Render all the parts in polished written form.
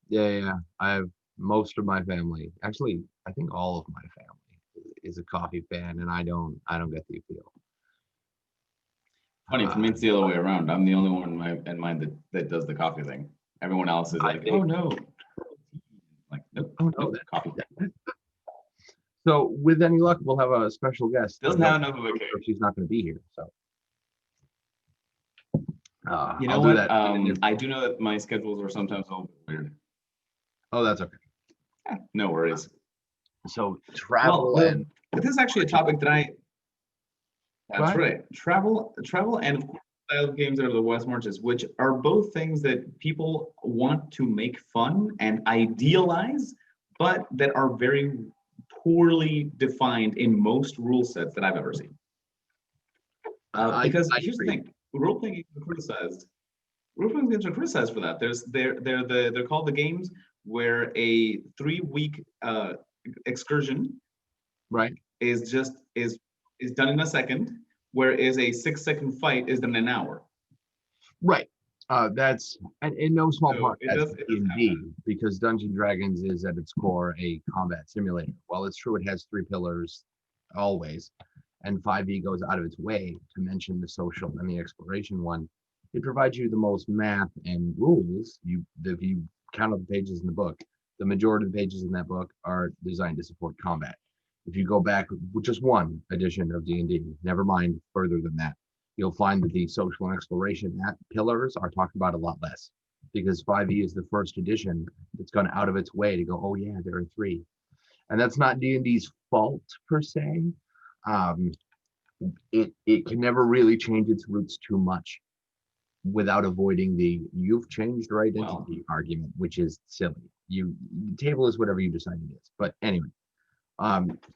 Yeah. I have most of my family. Actually, I think all of my family is a coffee fan, and I don't get the appeal. Funny, for me, Uh, it's the other way around. I'm the only one in mind that does the coffee thing. Everyone else is I like, oh think. no, like nope, Oh no, nope, coffee. so with any luck, we'll have a special guest. I Doesn't don't have enough of a know cake. if she's not going to be here, so You know I'll do what? that. Even if, I do know that my schedules are sometimes a little bit weird. oh, that's okay. No worries. So Well, travel and this is actually a topic that I. go That's ahead. right. Travel, and of course, style games are the West Marches, which are both things that people want to make fun and idealize, but that are very poorly defined in most rule sets that I've ever seen. Because I here's the agree. thing: role playing games are criticized. Role playing games are criticized for that. They're called the games where a 3 week excursion Right. is just is done in a second, whereas a 6 second fight is done in an hour. Right. That's and in no small So part that's it does have D&D because Dungeons and Dragons is at its core a combat simulator. While it's true it has three pillars always, and 5e goes out of its way to mention the social and the exploration one, it provides you the most math and rules. If you count up the pages in the book, the majority of the pages in that book are designed to support combat. If you go back with just one edition of D&D, never mind further than that, you'll find that the social and exploration pillars are talked about a lot less because 5e is the first edition that's gone out of its way to go, oh yeah, there are three. And that's not D&D's fault per se. Um, it can never really change its roots too much without avoiding the you've changed your well, identity argument, which is silly. The table is whatever you decide it is. But anyway,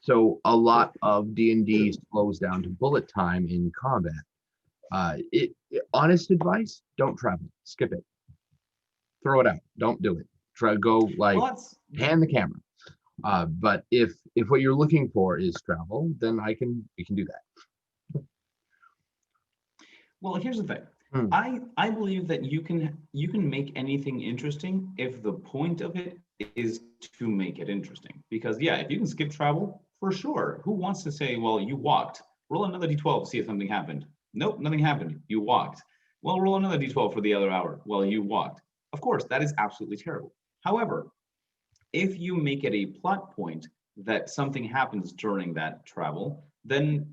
so a lot of D&D slows down to bullet time in combat. Honest advice: don't travel, skip it, throw it out, don't do it. Try go like well, that's hand the camera. But if what you're looking for is travel, then we can do that. well. Here's the thing. Hmm. I believe that you can make anything interesting if the point of it is to make it interesting. Because yeah, if you can skip travel, for sure. Who wants to say, well, you walked? Roll another d12 to see if something happened. Nope, nothing happened. You walked. Well, roll another d12 for the other hour. Well, you walked. Of course, that is absolutely terrible. However, if you make it a plot point that something happens during that travel, then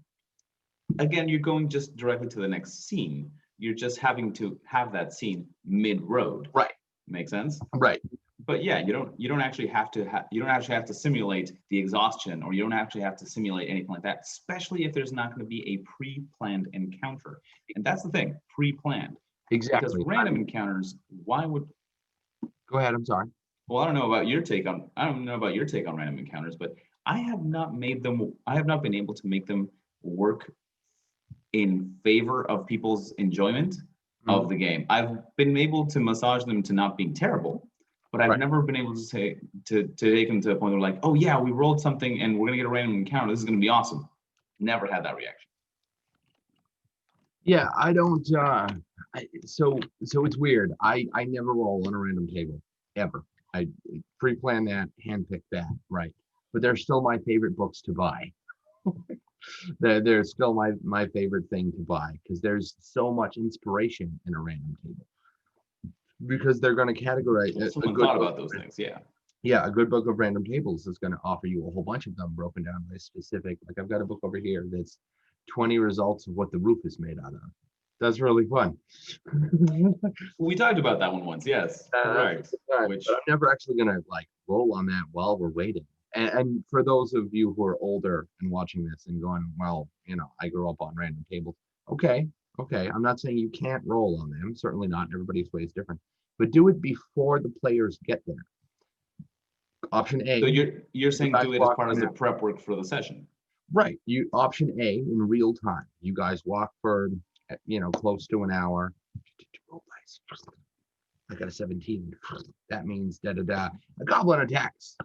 again, you're going just directly to the next scene. You're just having to have that scene mid-road. Right, Make sense? right. But yeah, you don't actually have to you don't actually have to simulate the exhaustion, or you don't actually have to simulate anything like that, especially if there's not going to be a pre-planned encounter. And that's the thing, pre-planned. Because Exactly. random encounters, why would Go ahead. I'm sorry. well, I don't know about your take on random encounters, but I have not been able to make them work in favor of people's enjoyment of Mhm. the game. I've been able to massage them to not being terrible, but I've Right. never been able to say to take them to a point where like, oh yeah, we rolled something and we're gonna get a random encounter. This is gonna be awesome. Never had that reaction. Yeah, I don't. So it's weird. I never roll on a random table ever. I pre-plan that, handpick that, right? But they're still my favorite books to buy. They're still my favorite thing to buy because there's so much inspiration in a random table because they're going to categorize Well, a someone good thought book. about those things. Yeah. Yeah, a good book of random tables is going to offer you a whole bunch of them broken down by specific. Like I've got a book over here that's 20 results of what the roof is made out of. That's really fun. We talked about that one once. Yes, That's a correct. good time. But Which I'm never actually gonna like roll on that while we're waiting. And for those of you who are older and watching this and going, well, I grew up on random tables. Okay, okay. I'm not saying you can't roll on them. Certainly not. Everybody's way is different. But do it before the players get there. Option A, so you're you saying guys do it as walk part for of an the hour. prep work for the session. Right. You option A in real time. You guys walk for close to an hour. Roll dice. I got a 17. That means da da da. A goblin attacks.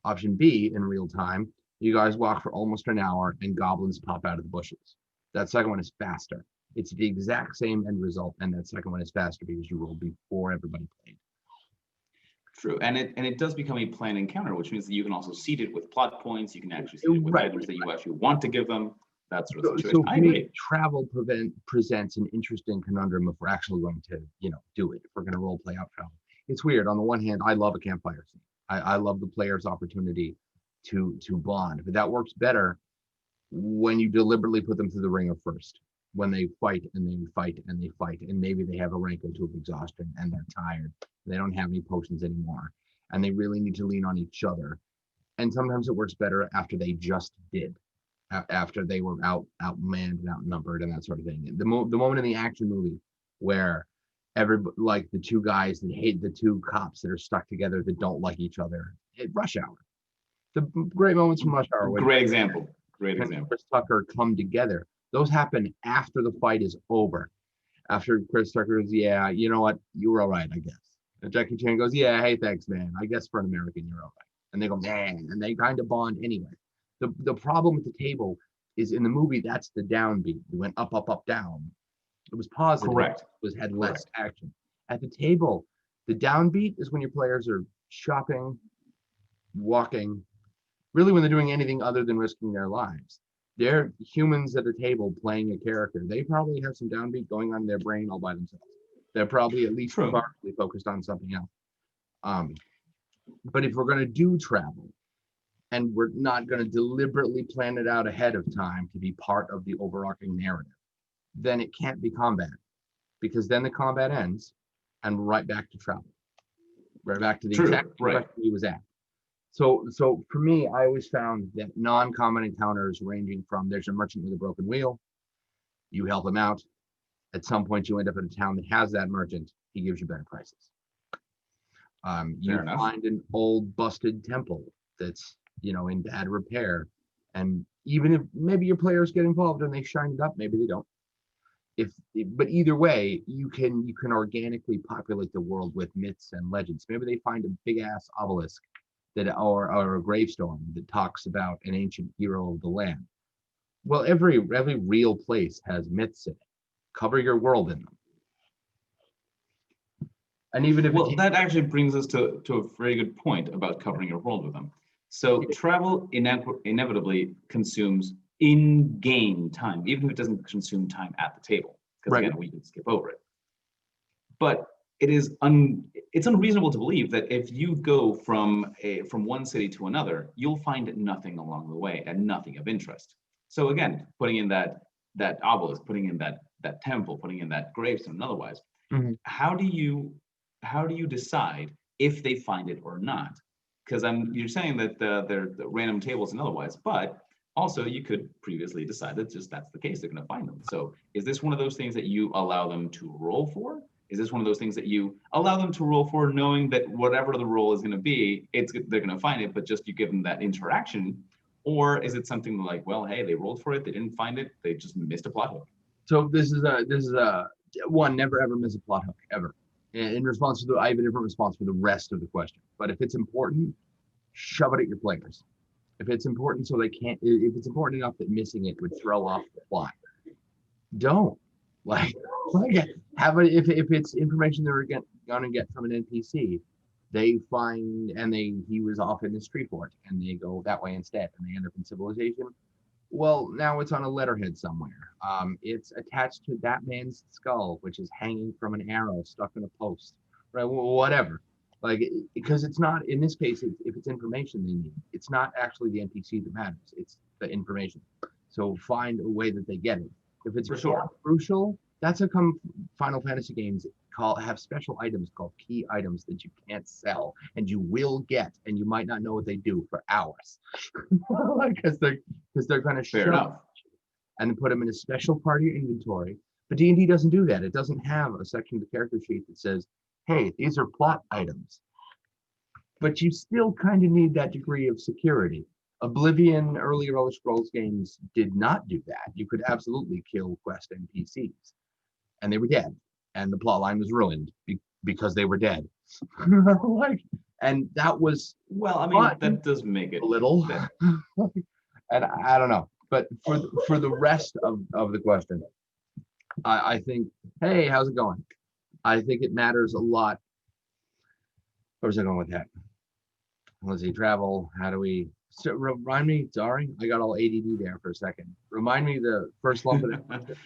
Option B in real time. You guys walk for almost an hour and goblins pop out of the bushes. That second one is faster. It's the exact same end result, and that second one is faster because you rolled before everybody played. True, and it does become a planned encounter, which means that you can also seed it with plot points. You can actually seed it with Right. items that you actually want to give them. That sort of So situation. I for me, agree. travel presents an interesting conundrum if we're actually going to, do it. If we're going to role play out travel, it's weird. On the one hand, I love a campfire scene. I love the player's opportunity to bond, but that works better when you deliberately put them through the ringer first. When they fight and they fight and they fight, and maybe they have a rank or two of exhaustion and they're tired. They don't have any potions anymore, and they really need to lean on each other. And sometimes it works better after they just did, after they were outmanned and outnumbered and that sort of thing. The moment in the action movie where like the two guys that hate the two cops that are stuck together that don't like each other. Rush Hour. The great moments from Rush Hour. Great example. Great And example. Chris Tucker come together. Those happen after the fight is over. After Chris Tucker goes, yeah, you know what? You were all right, I guess. And Jackie Chan goes, yeah, hey, thanks, man. I guess for an American, you're all right. And they go, man, and they kind of bond anyway. The problem with the table is in the movie, that's the downbeat. We went up, up, up, down. It was positive. Correct. It had less action. At the table, the downbeat is when your players are shopping, walking, really when they're doing anything other than risking their lives. They're humans at a table playing a character. They probably have some downbeat going on in their brain all by themselves. They're probably at least partially focused on something else. But if we're going to do travel and we're not going to deliberately plan it out ahead of time to be part of the overarching narrative, then it can't be combat, because then the combat ends and we're right back to travel. Right back to the exact question he was at. So for me, I always found that non-combat encounters ranging from there's a merchant with a broken wheel, you help him out. At some point, you end up in a town that has that merchant. He gives you better prices. You find an old busted temple that's in bad repair, and even if maybe your players get involved and they shine it up, maybe they don't. But either way, you can organically populate the world with myths and legends. Maybe they find a big ass obelisk or a gravestone that talks about an ancient hero of the land. Well, every real place has myths in it. Cover your world in them. And even if that actually brings us to a very good point about covering your world with them. So travel inevitably consumes in-game time, even if it doesn't consume time at the table, because again, we can skip over it. But it's unreasonable to believe that if you go from one city to another, you'll find nothing along the way and nothing of interest. So again, putting in that obelisk, putting in that temple, putting in that gravestone, and otherwise, how do you decide if they find it or not? Because you're saying that they're the random tables and otherwise, but also you could previously decide that just that's the case, they're going to find them. So is this one of those things that you allow them to roll for? Is this one of those things that you allow them to roll for, knowing that whatever the roll is going to be, they're going to find it, but just you give them that interaction? Or is it something like, well, hey, they rolled for it, they didn't find it, they just missed a plot hook? So this is a one, never ever miss a plot hook ever. In response to I have a different response for the rest of the question. But if it's important, shove it at your players. If it's important if it's important enough that missing it would throw off the plot, don't. If it's information they're gonna get from an NPC, they find he was off in the street fort and they go that way instead and they end up in civilization. Well, now it's on a letterhead somewhere. It's attached to that man's skull, which is hanging from an arrow stuck in a post, right? Whatever. Because it's not, in this case, if it's information they need, it's not actually the NPC that matters. It's the information. So find a way that they get it. If it's crucial, that's how come Final Fantasy games have special items called key items that you can't sell and you will get, and you might not know what they do for hours. Because they're going to show and put them in a special part of your inventory. But D&D doesn't do that. It doesn't have a section of the character sheet that says, hey, these are plot items. But you still kind of need that degree of security. Oblivion, earlier Elder Scrolls games did not do that. You could absolutely kill quest NPCs, and they were dead, and the plot line was ruined because they were dead. And that was that does make it a little. And I don't know, but for the rest of the question, I think, hey, how's it going? I think it matters a lot Where was I going with that? Let's see, travel. How do we? So remind me. Sorry, I got all ADD there for a second. Remind me the first lump of it.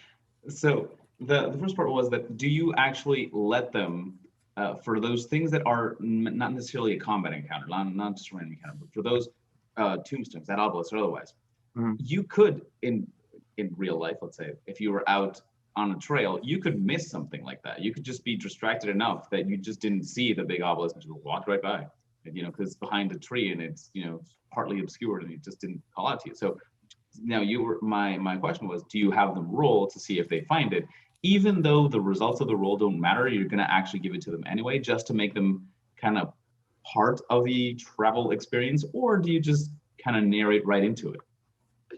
So the first part was that do you actually let them for those things that are not necessarily a combat encounter, not just a random encounter, but for those tombstones, that obelisk or otherwise, Mhm. you could in real life, let's say, if you were out on a trail, you could miss something like that. You could just be distracted enough that you just didn't see the big obelisk and just walked right by. And, because it's behind a tree and it's partly obscured and it just didn't call out to you. So now my question was, do you have them roll to see if they find it, even though the results of the roll don't matter? You're going to actually give it to them anyway, just to make them kind of part of the travel experience, or do you just kind of narrate right into it?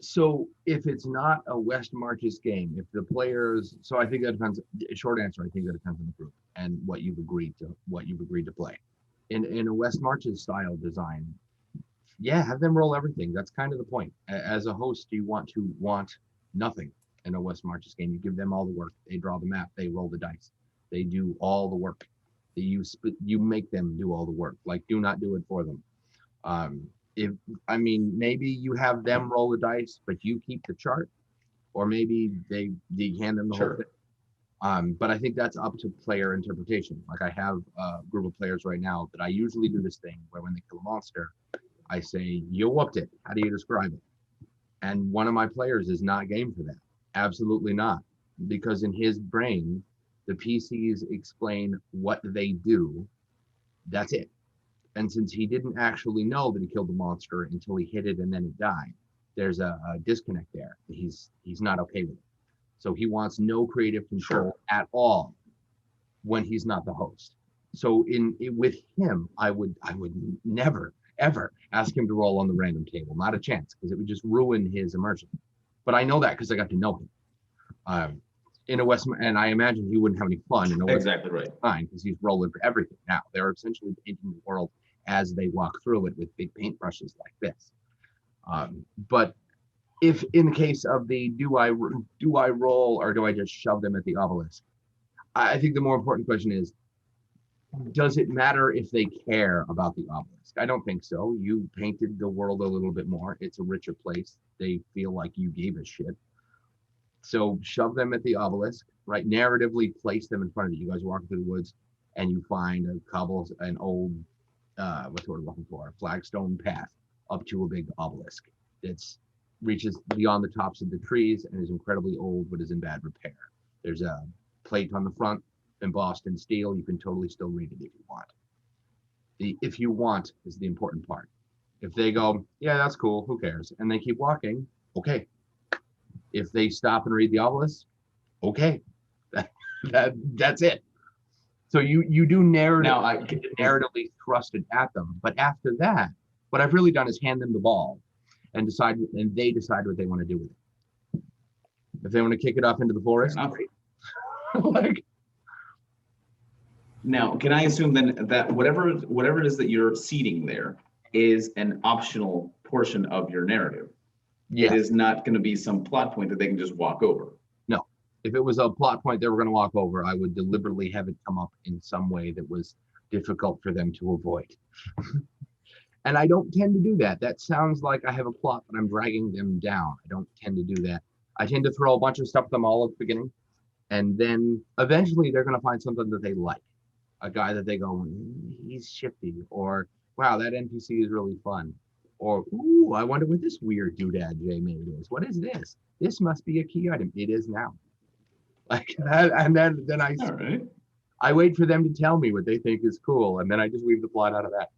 So if it's not a West Marches game, if the players, so I think that depends. Short answer, I think that depends on the group and what you've agreed to play. In a West Marches style design, yeah, have them roll everything. That's kind of the point. As a host, you want nothing in a West Marches game. You give them all the work. They draw the map. They roll the dice. They do all the work. You make them do all the work. Like, do not do it for them. If I mean, maybe you have them roll the dice, but you keep the chart, or maybe they hand them the whole Sure. thing. But I think that's up to player interpretation. Like, I have a group of players right now that I usually do this thing where when they kill a monster, I say, you whooped it. How do you describe it? And one of my players is not game for that. Absolutely not. Because in his brain, the PCs explain what they do. That's it. And since he didn't actually know that he killed the monster until he hit it and then it died, there's a disconnect there. He's not okay with it. So he wants no creative control at all when he's not the host. So with him, I would never ever ask him to roll on the random table. Not a chance, because it would just ruin his immersion. But I know that because I got to know him. In a West, and I imagine he wouldn't have any fun in a West Exactly right. fine, because he's rolling for everything now. They're essentially painting the world as they walk through it with big paintbrushes like this. But if in the case of the do I roll or do I just shove them at the obelisk? I think the more important question is, does it matter if they care about the obelisk? I don't think so. You painted the world a little bit more. It's a richer place. They feel like you gave a shit. So shove them at the obelisk, right? Narratively place them in front of you. You guys walk through the woods and you find an old, what's the word I'm looking for? A flagstone path up to a big obelisk that reaches beyond the tops of the trees and is incredibly old but is in bad repair. There's a plate on the front embossed in steel. You can totally still read it if you want. The if you want is the important part. If they go, yeah, that's cool, who cares? And they keep walking, okay. If they stop and read the obelisk, okay. That's it. So you do Now, narratively thrust it at them. But after that, what I've really done is hand them the ball and they decide what they want to do with it. If they want to kick it off into the forest, great. Like, now, can I assume then that whatever it is that you're seeding there is an optional portion of your narrative? yes. It is not going to be some plot point that they can just walk over. No. If it was a plot point they were going to walk over, I would deliberately have it come up in some way that was difficult for them to avoid. And I don't tend to do that. That sounds like I have a plot, but I'm dragging them down. I don't tend to do that. I tend to throw a bunch of stuff at them all at the beginning. And then eventually they're going to find something that they like. A guy that they go, he's shifty, or wow, that NPC is really fun, or ooh, I wonder what this weird doodad Jay made is. What is this? This must be a key item. It is now. Like, and then All right. I wait for them to tell me what they think is cool, and then I just weave the plot out of that.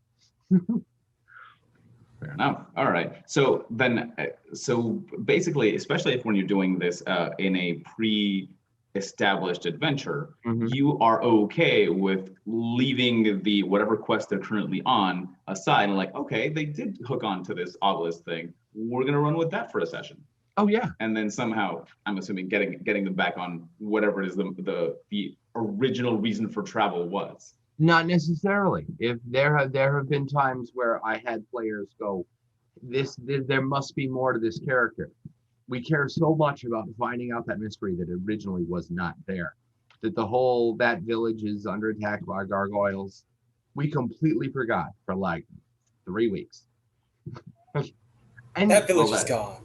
Fair enough. All right. So then, so basically, especially if when you're doing this in a pre-established adventure, you are okay with leaving the whatever quest they're currently on aside and like, okay, they did hook on to this obelisk thing. We're gonna run with that for a session. Oh yeah. And then somehow, I'm assuming getting them back on whatever it is the original reason for travel was. Not necessarily. If there have been times where I had players go, there must be more to this character. We care so much about finding out that mystery that originally was not there. That that village is under attack by gargoyles. We completely forgot for like 3 weeks. And That village Well, is gone.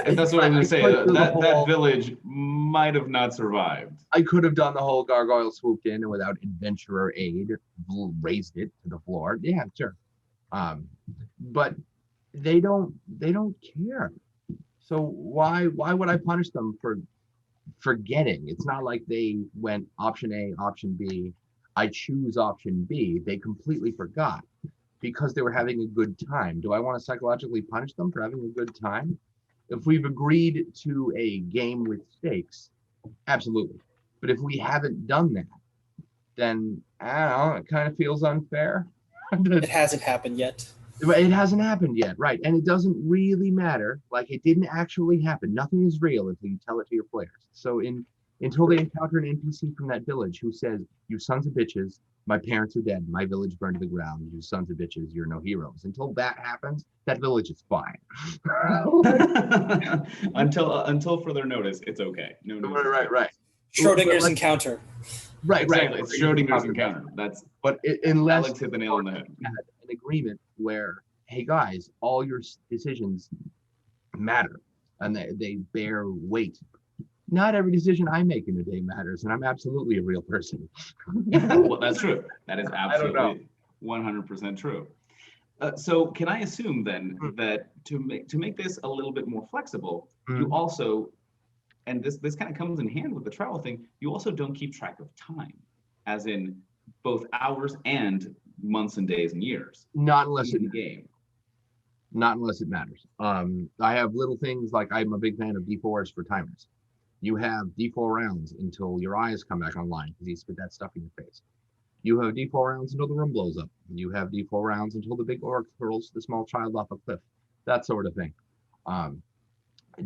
And that's what I was going to say. Right, That village might have not survived. I could have done the whole gargoyle swooped in and without adventurer aid raised it to the floor. Yeah, sure. But they don't care. So why would I punish them for forgetting? It's not like they went option A, option B. I choose option B. They completely forgot because they were having a good time. Do I want to psychologically punish them for having a good time? If we've agreed to a game with stakes, absolutely. But if we haven't done that, then I don't know, it kind of feels unfair. It hasn't happened yet. It hasn't happened yet, right? And it doesn't really matter. Like it didn't actually happen. Nothing is real until you tell it to your players. So until they encounter an NPC from that village who says, "You sons of bitches, my parents are dead. My village burned to the ground. You sons of bitches, you're no heroes." Until that happens, that village is fine. Until further notice, it's okay. No, Right. Schrodinger's encounter. Right. Exactly. It's Schrodinger's encounter. That's Unless Alex hit the nail on the head. had an agreement where, hey guys, all your decisions matter and they bear weight. Not every decision I make in a day matters, and I'm absolutely a real person. Well, that's true. That is I don't know. absolutely 100% true. So can I assume then that to make this a little bit more flexible, you also, and this kind of comes in hand with the travel thing, you also don't keep track of time, as in both hours and months and days and years Not unless in it the game. not unless it matters. I have little things like I'm a big fan of D4s for timers. You have D4 rounds until your eyes come back online because you spit that stuff in your face. You have D4 rounds until the room blows up. You have D4 rounds until the big orc hurls the small child off a cliff. That sort of thing.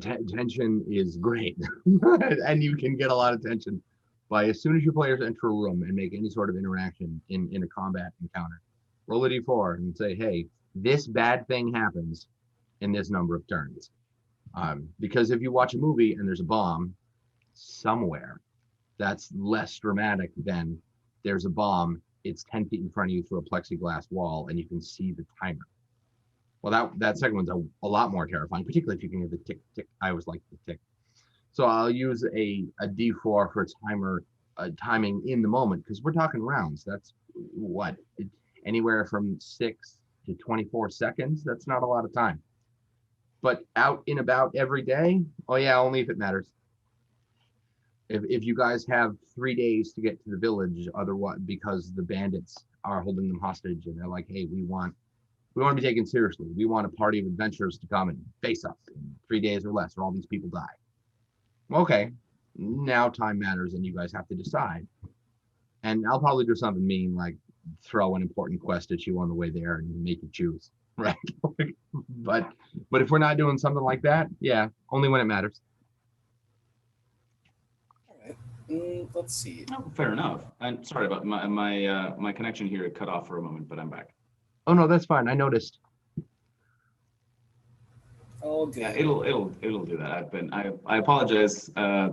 Tension is great, and you can get a lot of tension by as soon as your players enter a room and make any sort of interaction in a combat encounter. Roll a D4 and say, "Hey, this bad thing happens in this number of turns." Because if you watch a movie and there's a bomb somewhere, that's less dramatic than there's a bomb, it's 10 feet in front of you through a plexiglass wall and you can see the timer. Well, that second one's a lot more terrifying, particularly if you can hear the tick, tick. I always like the tick. So I'll use a D4 for timing in the moment, because we're talking rounds. That's what, anywhere from 6 to 24 seconds. That's not a lot of time. But out and about every day, oh yeah, only if it matters. If you guys have 3 days to get to the village, otherwise, because the bandits are holding them hostage and they're like, "Hey, we want to be taken seriously. We want a party of adventurers to come and face us in 3 days or less, or all these people die." Okay, now time matters and you guys have to decide. And I'll probably do something mean like throw an important quest at you on the way there and make you choose, right? but if we're not doing something like that, yeah, only when it matters. Let's see. Oh, fair enough. I'm sorry about my connection here. It cut off for a moment, but I'm back. Oh no, that's fine. I noticed. Oh, good. Yeah, it'll do that. I apologize.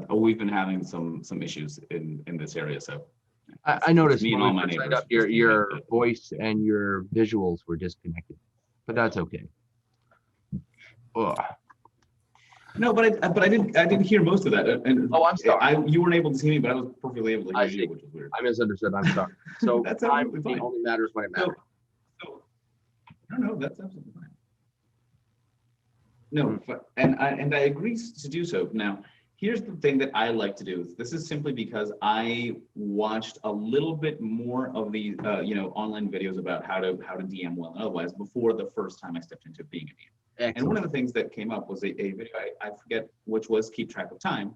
We've been having some issues in this area, so I noticed me and when all we my first signed neighbors up, your disconnected. voice and your visuals were disconnected, but that's okay. Ugh. No, but I didn't hear most of that. And Oh, I'm sorry. You weren't able to see me, but I was perfectly able to I hear see. you, which was weird. I misunderstood. I'm sorry. So That's time absolutely fine. only matters when it matters. So no, that's absolutely fine. No, and I agree to do so. Now, here's the thing that I like to do. This is simply because I watched a little bit more of the online videos about how to DM well and otherwise before the first time I stepped into being a DM. Excellent. And one of the things that came up was a video, I forget which was, keep track of time,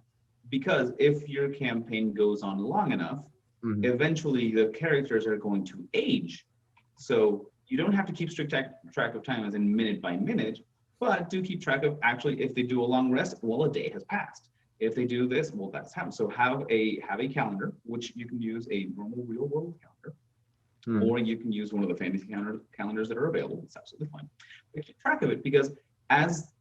because if your campaign goes on long enough, eventually the characters are going to age. So you don't have to keep strict track of time as in minute by minute, but do keep track of actually if they do a long rest, well, a day has passed. If they do this, well, that's happened. So have a calendar, which you can use a normal real world calendar, or you can use one of the fantasy calendars that are available. It's absolutely fine. But keep track of it because as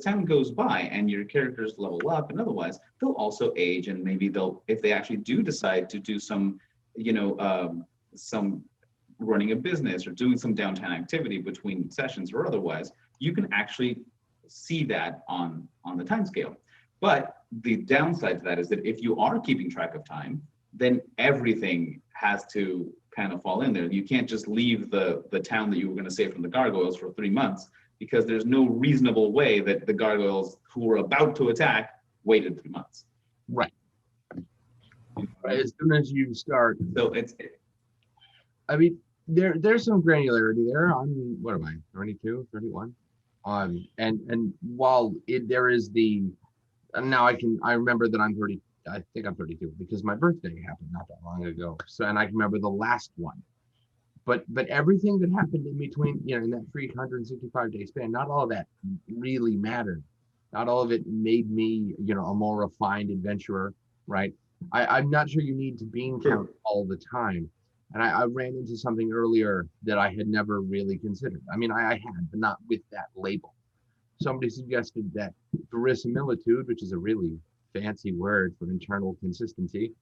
time goes by and your characters level up and otherwise, they'll also age, and maybe if they actually do decide to do some running a business or doing some downtown activity between sessions or otherwise, you can actually see that on the time scale. But the downside to that is that if you are keeping track of time, then everything has to kind of fall in there. You can't just leave the town that you were going to save from the gargoyles for 3 months, because there's no reasonable way that the gargoyles who were about to attack waited 3 months. Right. As soon as you start, So it's I mean, there's some granularity there. I'm, what am I, 32, 31? And while there is and now I remember that I'm 30, I think I'm 32 because my birthday happened not that long ago. So, and I can remember the last one. But everything that happened in between, in that 365-day span, not all of that really mattered. Not all of it made me, a more refined adventurer, right? I'm not sure you need to bean count all the time. And I ran into something earlier that I had never really considered. I mean, I had, but not with that label. Somebody suggested that verisimilitude, which is a really fancy word for internal consistency,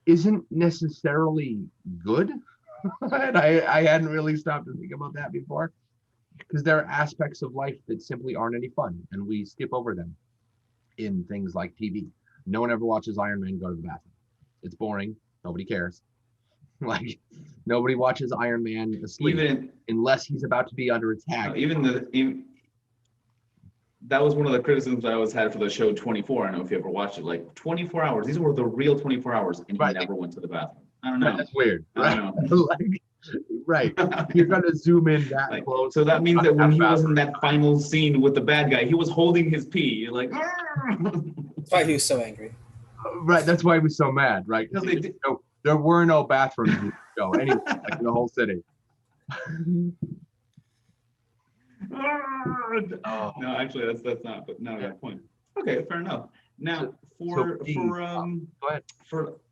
isn't necessarily good. And I hadn't really stopped to think about that before, because there are aspects of life that simply aren't any fun, and we skip over them in things like TV. No one ever watches Iron Man go to the bathroom. It's boring. Nobody cares. Like, nobody watches Iron Man asleep unless he's about to be under attack. That was one of the criticisms I always had for the show 24. I don't know if you ever watched it. Like 24 hours. These were the real 24 hours, and he never went to the bathroom. I don't know. That's weird. I don't know. Right. You're gonna zoom in that close. So that means that when he was in that final scene with the bad guy, he was holding his pee. You're like, That's why he was so angry. Right. That's why he was so mad, right? There were no bathrooms in the show anyway, like in the whole city. No, actually, that's not. But no, I got a point. Okay, fair enough. Now, for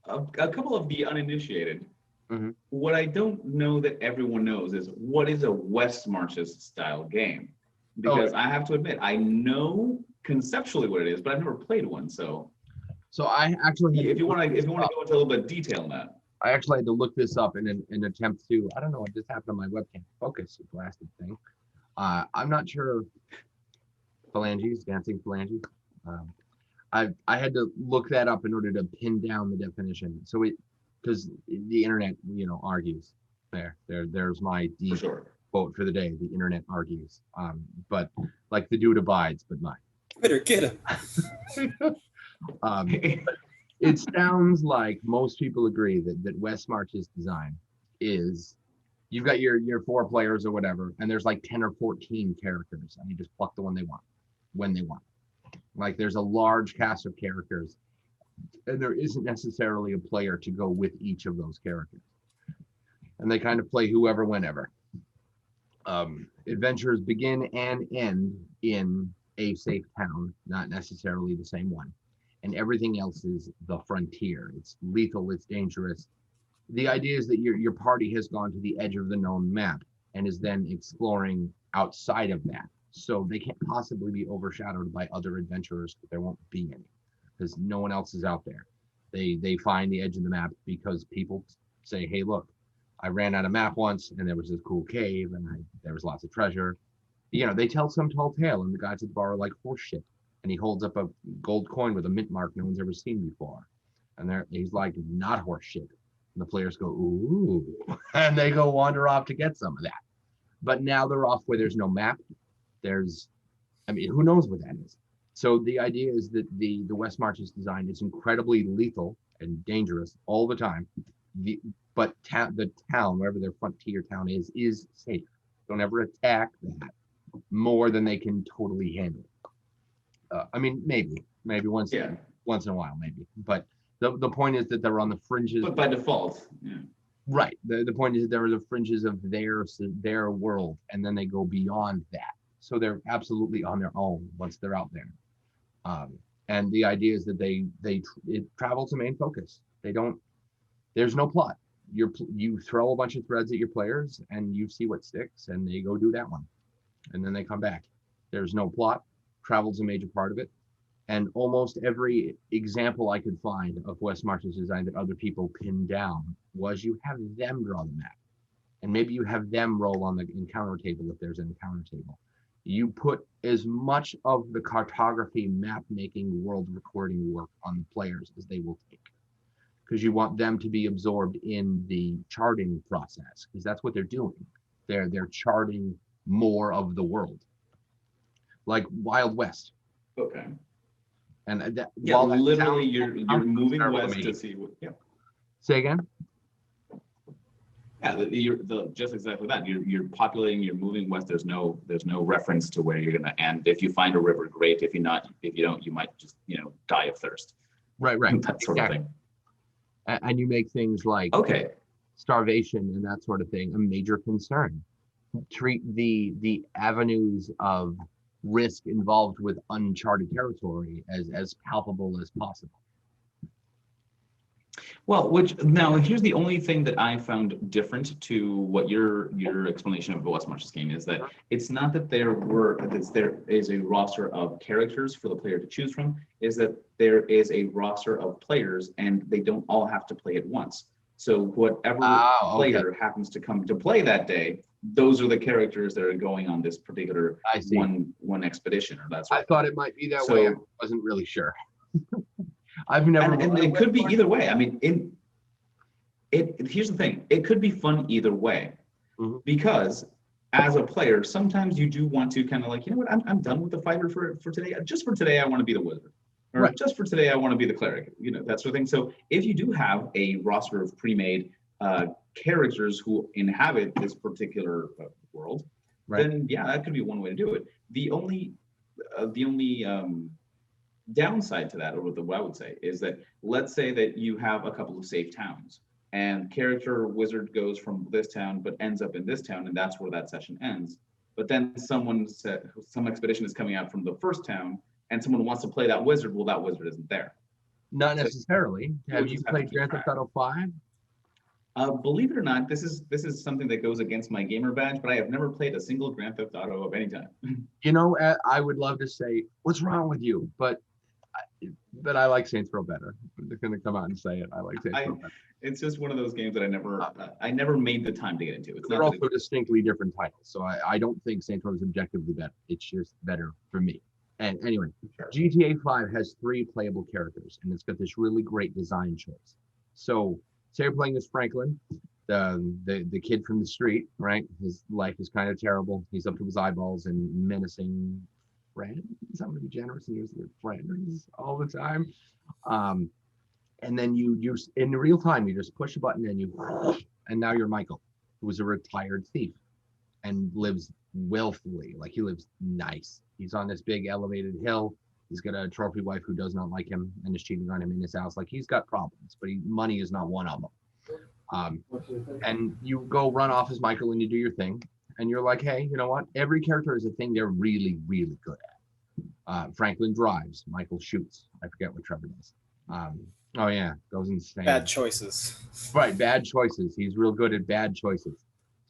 a couple of the uninitiated, what I don't know that everyone knows is what is a West Marches style game, because I have to admit I know conceptually what it is, but I've never played one. So I actually, if you want to go into a little bit of detail on that. I actually had to look this up in an attempt to, I don't know what just happened on my webcam. Focus, blasted thing. I'm not sure. Phalanges, dancing phalanges. I had to look that up in order to pin down the definition. So because the internet, argues. There's my deep quote for the day. The internet argues. But like the dude abides, but mine. Better get him. It sounds like most people agree that West March's design is, you've got your 4 players or whatever, and there's like 10 or 14 characters, and you just pluck the one they want when they want. Like, there's a large cast of characters, and there isn't necessarily a player to go with each of those characters. And they kind of play whoever, whenever. Adventures begin and end in a safe town, not necessarily the same one. And everything else is the frontier. It's lethal, it's dangerous. The idea is that your party has gone to the edge of the known map and is then exploring outside of that. So they can't possibly be overshadowed by other adventurers, but there won't be any, because no one else is out there. They find the edge of the map because people say, hey, look, I ran out of map once, and there was this cool cave, and there was lots of treasure. They tell some tall tale, and the guys at the bar are like, horse shit. And he holds up a gold coin with a mint mark no one's ever seen before. And he's like, not horse shit. And the players go, ooh, and they go wander off to get some of that. But now they're off where there's no map. Who knows what that is? So the idea is that the West Marches design is incredibly lethal and dangerous all the time. But the town, wherever their frontier town is safe. Don't ever attack that more than they can totally handle. Maybe once in a while, maybe. But the point is that they're on the fringes. But by default, yeah. Right. The point is that they're the fringes of their world, and then they go beyond that. So they're absolutely on their own once they're out there. And the idea is that it travels to main focus. There's no plot. You throw a bunch of threads at your players, and you see what sticks, and they go do that one, and then they come back. There's no plot. Travel's a major part of it. And almost every example I could find of West March's design that other people pinned down was you have them draw the map. and maybe you have them roll on the encounter table if there's an encounter table. You put as much of the cartography, map making, world recording work on the players as they will take, because you want them to be absorbed in the charting process, because that's what they're doing. They're charting more of the world, like Wild West. Okay. And that, Yeah, while that literally, sounds you're moving terrible to west me. to see what. Yeah. Say again. Yeah, just exactly that. You're populating. You're moving west. There's no reference to where you're gonna end. If you find a river, great. If you don't, you might just die of thirst. Right. That sort of thing. And you make things like Okay. starvation and that sort of thing a major concern. Treat the avenues of risk involved with uncharted territory as palpable as possible. Well, now here's the only thing that I found different to what your explanation of the West Marches game is, that it's not that there is a roster of characters for the player to choose from, is that there is a roster of players and they don't all have to play at once. So whatever player happens to come to play that day, those are the characters that are going on this particular one expedition or that sort I of thought it might be that way. I wasn't really sure. I've never. And it could be either way. I mean, here's the thing. It could be fun either way, because as a player, sometimes you do want to kind of like, I'm done with the fighter for today. Just for today, I want to be the wizard. Or just for today, I want to be the cleric. That sort of thing. So if you do have a roster of pre-made characters who inhabit this particular world, then yeah, that could be one way to do it. The only downside to that, or what I would say, is that let's say that you have a couple of safe towns and character wizard goes from this town but ends up in this town, and that's where that session ends. But then some expedition is coming out from the first town and someone wants to play that wizard. Well, that wizard isn't there. Not necessarily. Have you played Grand Theft Auto 5? Believe it or not, this is something that goes against my gamer badge, but I have never played a single Grand Theft Auto of any time. I would love to say, what's wrong with you? But I like Saints Row better. They're going to come out and say it. I like Saints Row better. It's just one of those games that I never made the time to get into. They're also distinctly different titles, so I don't think Saints Row is objectively better. It's just better for me. And anyway, GTA 5 has 3 playable characters, and it's got this really great design choice. So say you're playing as Franklin, the kid from the street, right? His life is kind of terrible. He's up to his eyeballs and menacing friends. I'm going to be generous and use the word friends all the time. And then you in real time, you just push a button and now you're Michael, who is a retired thief and lives wealthily. Like, he lives nice. He's on this big elevated hill. He's got a trophy wife who does not like him and is cheating on him in his house. Like, he's got problems, but money is not one of them. And you go run off as Michael and you do your thing. And you're like, hey, you know what? Every character is a thing they're really, really good at. Franklin drives. Michael shoots. I forget what Trevor does. Goes insane. Bad choices. Right, bad choices. He's real good at bad choices.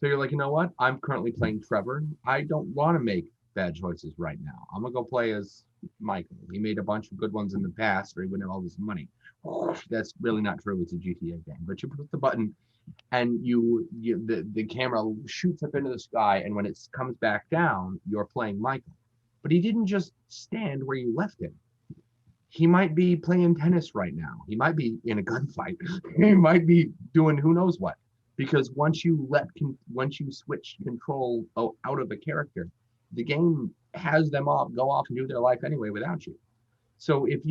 So you're like, you know what? I'm currently playing Trevor. I don't want to make bad choices right now. I'm going to go play as Michael. He made a bunch of good ones in the past, or he wouldn't have all this money. That's really not true. It's a GTA game. But you push the button and the camera shoots up into the sky, and when it comes back down, you're playing Michael. But he didn't just stand where you left him. He might be playing tennis right now. He might be in a gunfight. He might be doing who knows what. Because once you switch control out of a character, the game has them all go off and do their life anyway without you. So if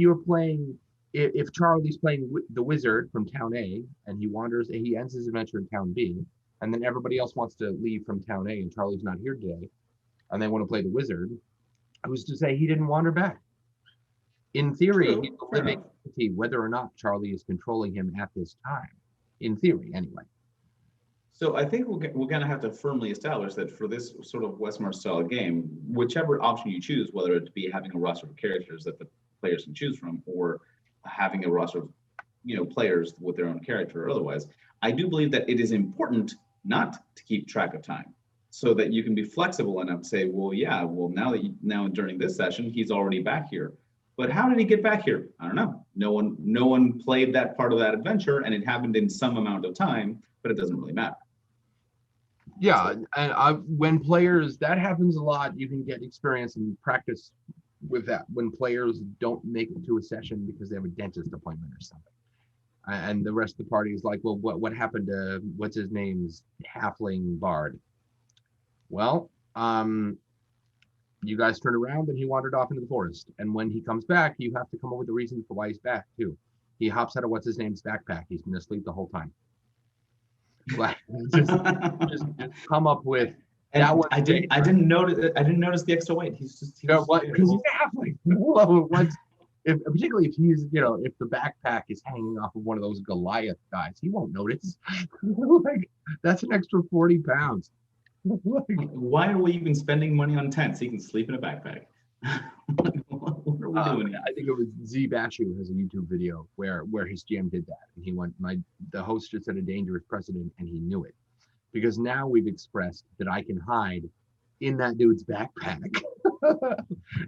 Charlie's playing the wizard from town A and he ends his adventure in town B, and then everybody else wants to leave from town A and Charlie's not here today, and they want to play the wizard, who's to say he didn't wander back? In theory, he's a living entity, whether or not Charlie is controlling him at this time. In theory, anyway. So I think we're going to have to firmly establish that for this sort of Westmarch style game, whichever option you choose, whether it be having a roster of characters that the players can choose from, or having a roster of players with their own character or otherwise, I do believe that it is important not to keep track of time, so that you can be flexible enough to say, now during this session he's already back here. But how did he get back here? I don't know. No one played that part of that adventure, and it happened in some amount of time, but it doesn't really matter. Yeah, and when players, that happens a lot. You can get experience and practice with that when players don't make it to a session because they have a dentist appointment or something. And the rest of the party is like, well, what happened to what's his name's halfling bard? Well, you guys turned around and he wandered off into the forest. And when he comes back, you have to come up with a reason for why he's back too. He hops out of what's his name's backpack. He's been asleep the whole time. Like, just come up with And that was I didn't notice the extra weight. He's just you know was what? there. Because he's halfling. Well, once, if particularly if he's, if the backpack is hanging off of one of those Goliath guys, he won't notice. Like, that's an extra 40 pounds. Like, Why are we even spending money on tents? He can sleep in a backpack. What are we doing? I think it was Z Bashu has a YouTube video where his GM did that, and he went, the host just set a dangerous precedent, and he knew it, because now we've expressed that I can hide in that dude's backpack,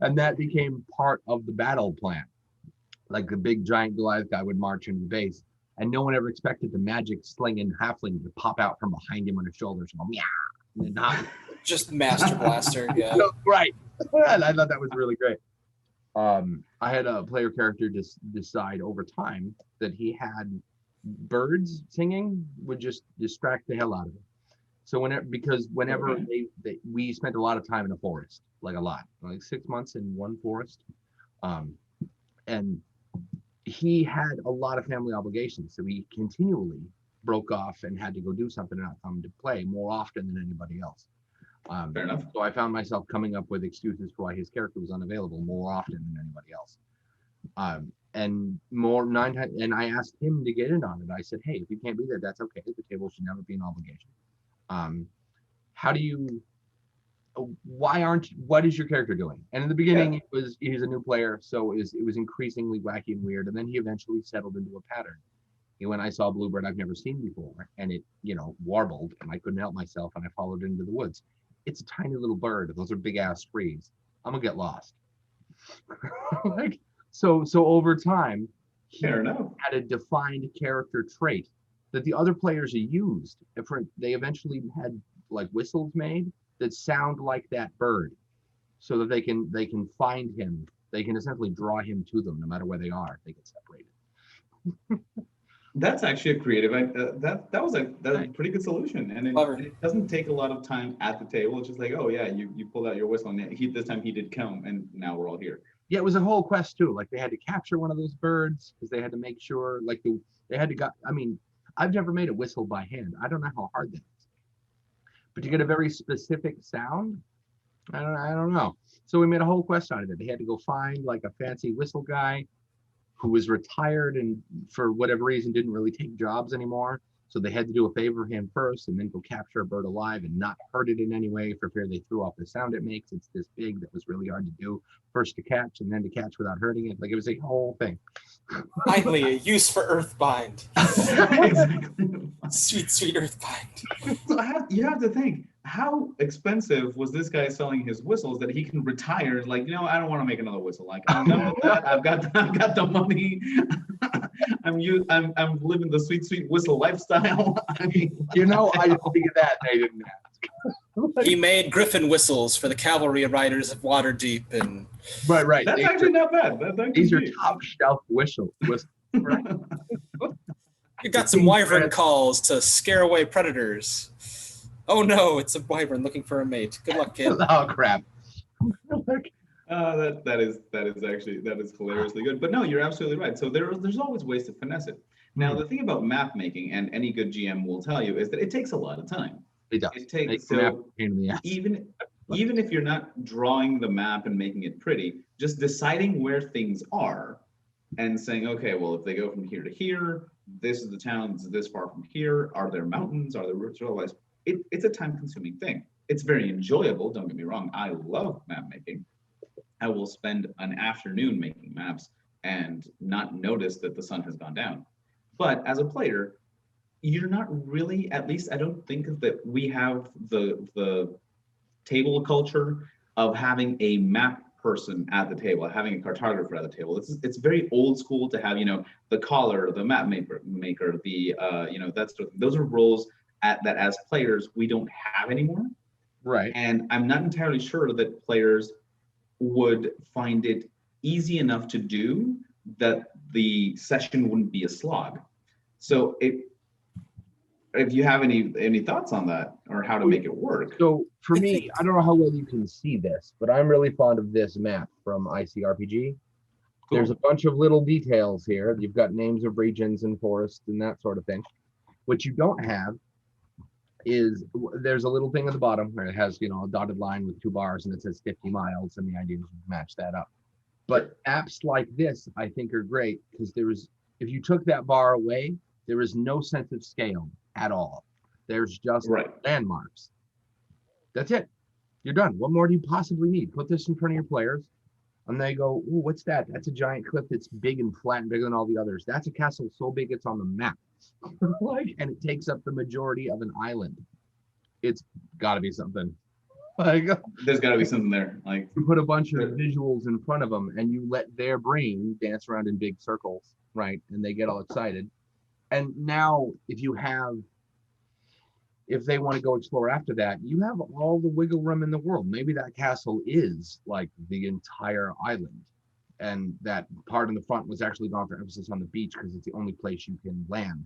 and that became part of the battle plan. Like the big giant Goliath guy would march into the base, and no one ever expected the magic slinging halfling to pop out from behind him on his shoulders and go, yeah, and then not. Just Master Blaster. Yeah. Right. And I thought that was really great. I had a player character just decide over time that he had birds singing would just distract the hell out of him. So whenever we spent a lot of time in a forest, like a lot, like 6 months in one forest, and he had a lot of family obligations, so he continually broke off and had to go do something and not come to play more often than anybody else. Fair enough. So I found myself coming up with excuses for why his character was unavailable more often than anybody else. And I asked him to get in on it. I said, hey, if you can't be there, that's okay. The table should never be an obligation. What is your character doing? And in the beginning, he's a new player, so it was increasingly wacky and weird. And then he eventually settled into a pattern. When I saw a bluebird I've never seen before, and it, warbled, and I couldn't help myself, and I followed it into the woods. It's a tiny little bird. Those are big ass trees. I'm gonna get lost. Like, so over time, he Fair enough. had a defined character trait that the other players used. They eventually had like whistles made that sound like that bird, so that they can find him. They can essentially draw him to them no matter where they are. They get separated. That's actually a creative. That was a pretty good solution, and it doesn't take a lot of time at the table. It's just like, oh yeah, you pulled out your whistle, and this time he did come, and now we're all here. Yeah, it was a whole quest too. Like they had to capture one of those birds because they had to make sure, like they had to. I mean, I've never made a whistle by hand. I don't know how hard that is, but to get a very specific sound, I don't know. So we made a whole quest out of it. They had to go find like a fancy whistle guy who was retired and for whatever reason didn't really take jobs anymore. So they had to do a favor for him first and then go capture a bird alive and not hurt it in any way for fear they threw off the sound it makes. It's this big that was really hard to do. First to catch and then to catch without hurting it. Like it was a whole thing. Finally, a use for Earthbind. Exactly. Sweet Earthbind. So you have to think, how expensive was this guy selling his whistles that he can retire? Like, I don't want to make another whistle. Like, I'm done with that. I've got the money. I'm living the sweet whistle lifestyle. I mean, I didn't think of that. They didn't ask. He made griffin whistles for the cavalry riders of Waterdeep, and right. That's actually not bad. These are top shelf whistles. Right. You got some wyvern calls to scare away predators. Oh no, it's a wyvern looking for a mate. Good luck, kid. Oh crap. That is hilariously good. But no, you're absolutely right. So there's always ways to finesse it. Now, the thing about map making, and any good GM will tell you, is that it takes a lot of time. It does. It takes even if you're not drawing the map and making it pretty, just deciding where things are and saying, okay, well, if they go from here to here, this is the town that's this far from here. Are there mountains? Are there roots? Otherwise, it's a time-consuming thing. It's very enjoyable. Don't get me wrong. I love map making. I will spend an afternoon making maps and not notice that the sun has gone down. But as a player, you're not really, at least I don't think that we have the table culture of having a map person at the table, having a cartographer at the table. It's very old school to have, the caller, the map maker, the that sort of thing. Those are roles that as players we don't have anymore. Right. And I'm not entirely sure that players would find it easy enough to do that the session wouldn't be a slog. So if you have any thoughts on that or how to make it work. So for I me, think- I don't know how well you can see this, but I'm really fond of this map from ICRPG. There's a bunch of little details here. You've got names of regions and forests and that sort of thing. What you don't have is there's a little thing at the bottom where it has, a dotted line with 2 bars and it says 50 miles, and the idea is to match that up. But apps like this, I think, are great because if you took that bar away, there is no sense of scale at all. There's just Right. landmarks. That's it. You're done. What more do you possibly need? Put this in front of your players, and they go, "Ooh, what's that? That's a giant cliff that's big and flat and bigger than all the others. That's a castle so big it's on the map." And it takes up the majority of an island. It's got to be something. Like, There's got to be something there. Like, you put a bunch of visuals in front of them and you let their brain dance around in big circles, right? And they get all excited. And now if they want to go explore after that, you have all the wiggle room in the world. Maybe that castle is like the entire island, and that part in the front was actually gone for emphasis on the beach because it's the only place you can land.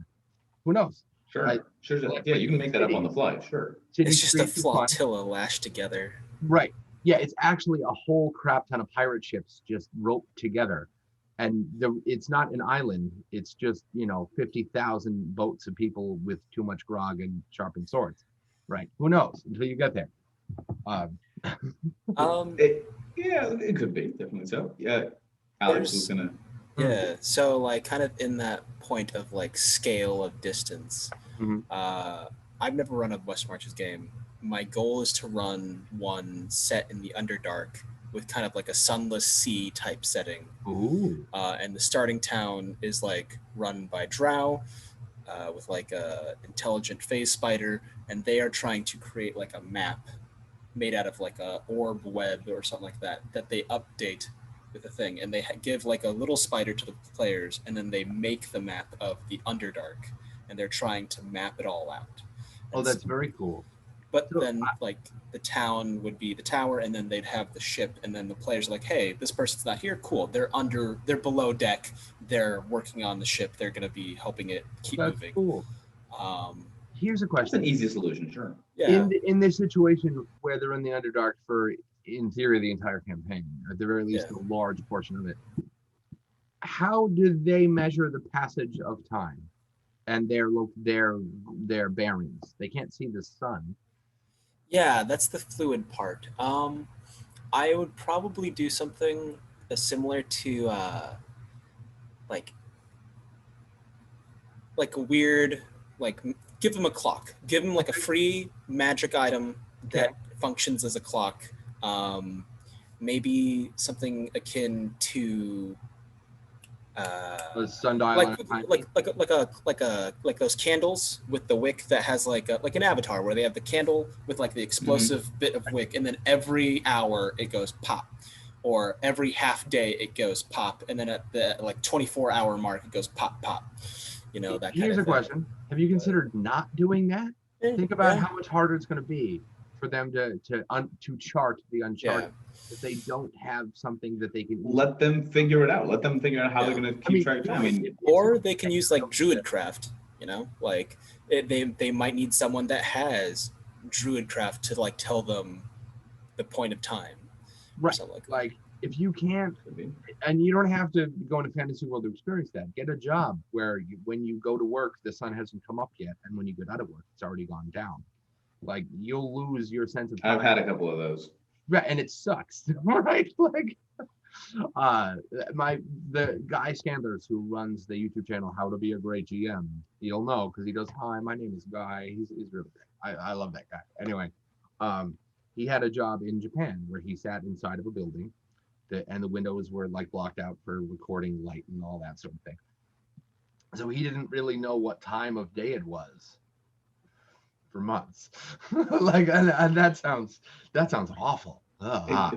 Who knows? sure, Right. sure. Yeah, you can make that up on the fly. Sure. City It's just a streets are fun. flotilla lashed together. Right. Yeah, it's actually a whole crap ton of pirate ships just roped together. And it's not an island. It's just, 50,000 boats of people with too much grog and sharpened swords. Right. Who knows until you get there. It could be definitely so. Yeah, Alex was gonna. Yeah, so like kind of in that point of like scale of distance, Mhm. I've never run a West Marches game. My goal is to run one set in the Underdark with kind of like a sunless sea type setting. Ooh. And the starting town is like run by Drow with like a intelligent phase spider, and they are trying to create like a map made out of like a orb web or something like that they update with a thing, and they give like a little spider to the players, and then they make the map of the Underdark, and they're trying to map it all out. Oh, And that's so- very cool. but So then like the town would be the tower, and then they'd have the ship, and then the players are like, hey, this person's not here, cool, they're below deck, they're working on the ship, they're going to be helping it keep That's moving. cool. Here's a That's question. an easy solution. Sure. Yeah. In this situation where they're in the Underdark for, in theory, the entire campaign, or at the very least Yeah. a large portion of it, how do they measure the passage of time and their bearings? They can't see the sun. Yeah, that's the fluid part. I would probably do something similar to like a weird, like give them a clock, give them like a free magic item that functions as a clock. Maybe something akin to A sundial on a timepiece? like those candles with the wick that has like an avatar where they have the candle with like the explosive bit of wick, and then every hour it goes pop, or every half day it goes pop, and then at the like 24-hour mark it goes pop pop. That kind Here's of a thing. question. Have you considered not doing that? Yeah, Think about yeah. how much harder it's going to be for them to chart the uncharted if they don't have something that they can Let them figure it out. Let them figure out how they're Yeah. going to keep track of time. I mean, Or they can use like Druidcraft, like they might need someone that has Druidcraft to like tell them the point of time, or Right. something like that. Like, if you can't, could be. and you don't have to go into fantasy world to experience that. Get a job where when you go to work, the sun hasn't come up yet, and when you get out of work, it's already gone down. Like, you'll lose your sense of time. I've had a couple of those. Right, and it sucks, right? Like, the Guy Scandlers, who runs the YouTube channel How to Be a Great GM, you'll know because he goes, "Hi, my name is Guy." He's really great. I love that guy. Anyway, he had a job in Japan where he sat inside of a building, and the windows were like blocked out for recording light and all that sort of thing. So he didn't really know what time of day it was for months. Like, and that sounds awful. Because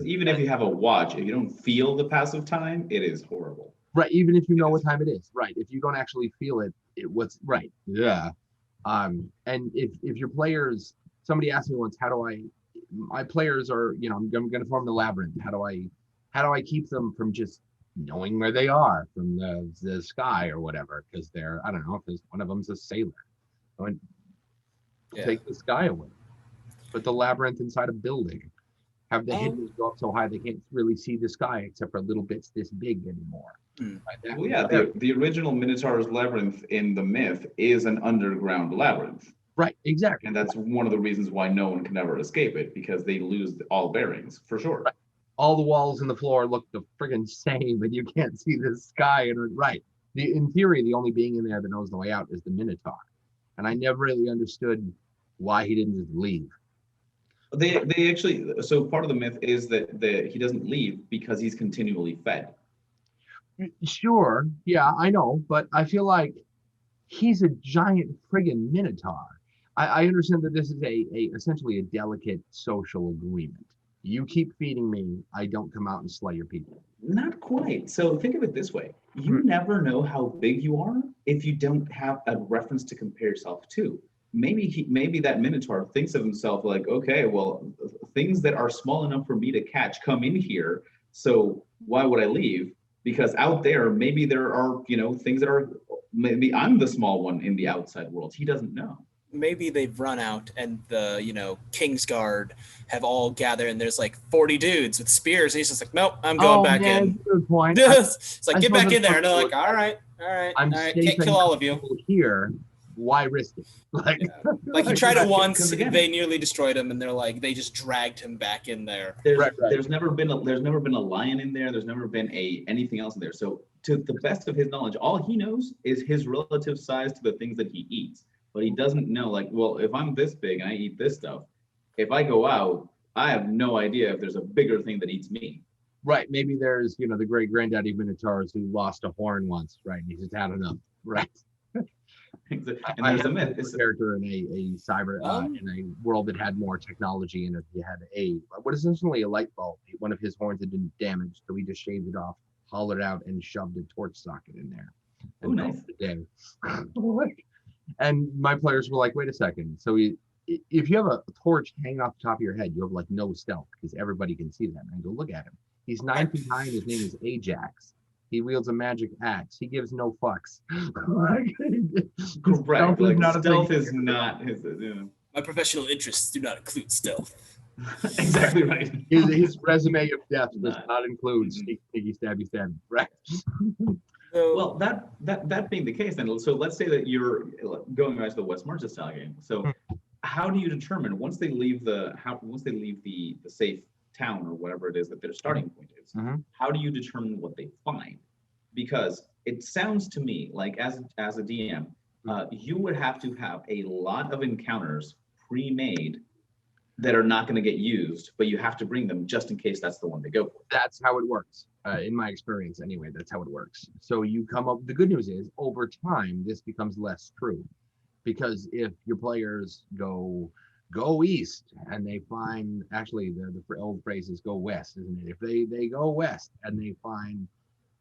even if you have a watch, if you don't feel the passive time, it is horrible. Right, even if you know what time it is. Right, if you don't actually feel it, what's right. Yeah. And if your players, somebody asked me once, my players are, I'm going to form the labyrinth. How do I keep them from just knowing where they are from the sky or whatever? Because I don't know, if there's one of them's a sailor. I went, Yeah. take the sky away. Put the labyrinth inside a building. Have the hinges go up so high they can't really see the sky except for little bits this big anymore. Like Well, yeah, the original Minotaur's Labyrinth in the myth is an underground labyrinth. Right, exactly. And that's one of the reasons why no one can ever escape it, because they lose all bearings, for sure. Right. All the walls and the floor look the friggin' same, and you can't see the sky. And right, in theory, the only being in there that knows the way out is the Minotaur. And I never really understood why he didn't just leave. They actually, so part of the myth is that he doesn't leave because he's continually fed. Sure, yeah, I know, but I feel like he's a giant friggin' Minotaur. I understand that this is essentially a delicate social agreement. You keep feeding me, I don't come out and slay your people. Not quite. So think of it this way. You never know how big you are if you don't have a reference to compare yourself to. Maybe that Minotaur thinks of himself like, okay, well, things that are small enough for me to catch come in here. So why would I leave? Because out there, maybe there are, things that are, maybe I'm the small one in the outside world. He doesn't know. Maybe they've run out and the, Kingsguard have all gathered and there's like 40 dudes with spears. And he's just like, nope, I'm going back in. Good point. It's like, get back in there. And they're like, all right, I'm can't kill all of you. Here, why risk it? Like he tried it once, again, they nearly destroyed him, and they're like, they just dragged him back in there. There's never been a lion in there. There's never been anything else in there. So to the best of his knowledge, all he knows is his relative size to the things that he eats. But he doesn't know, like, well, if I'm this big and I eat this stuff, if I go out, I have no idea if there's a bigger thing that eats me. Right. Maybe there's, the great granddaddy Minotaurs who lost a horn once, right? And he's just had enough, right? And there's a myth. It's a character in a cyber in a world that had more technology in it. He had what is essentially a light bulb. One of his horns had been damaged, so he just shaved it off, hollowed out, and shoved a torch socket in there. Oh, nice. And my players were like, wait a second. So if you have a torch hanging off the top of your head, you have like no stealth because everybody can see that. And I go, look at him. He's 9 feet high and his name is Ajax. He wields a magic axe. He gives no fucks. Correct. Stealth is not his. My professional interests do not include stealth. Exactly right. His resume of death does not include sneaky, stabby, right? Well, that being the case, then, so let's say that you're going back to the West Marches style game. So, how do you determine once they leave the safe town or whatever it is that their starting point is? How do you determine what they find? Because it sounds to me like as a DM, you would have to have a lot of encounters pre-made that are not going to get used, but you have to bring them just in case that's the one they go for. That's how it works. In my experience, anyway, that's how it works. So you come up, the good news is over time, this becomes less true because if your players go east and they find, actually the old phrase is go west, isn't it? If they go west and they find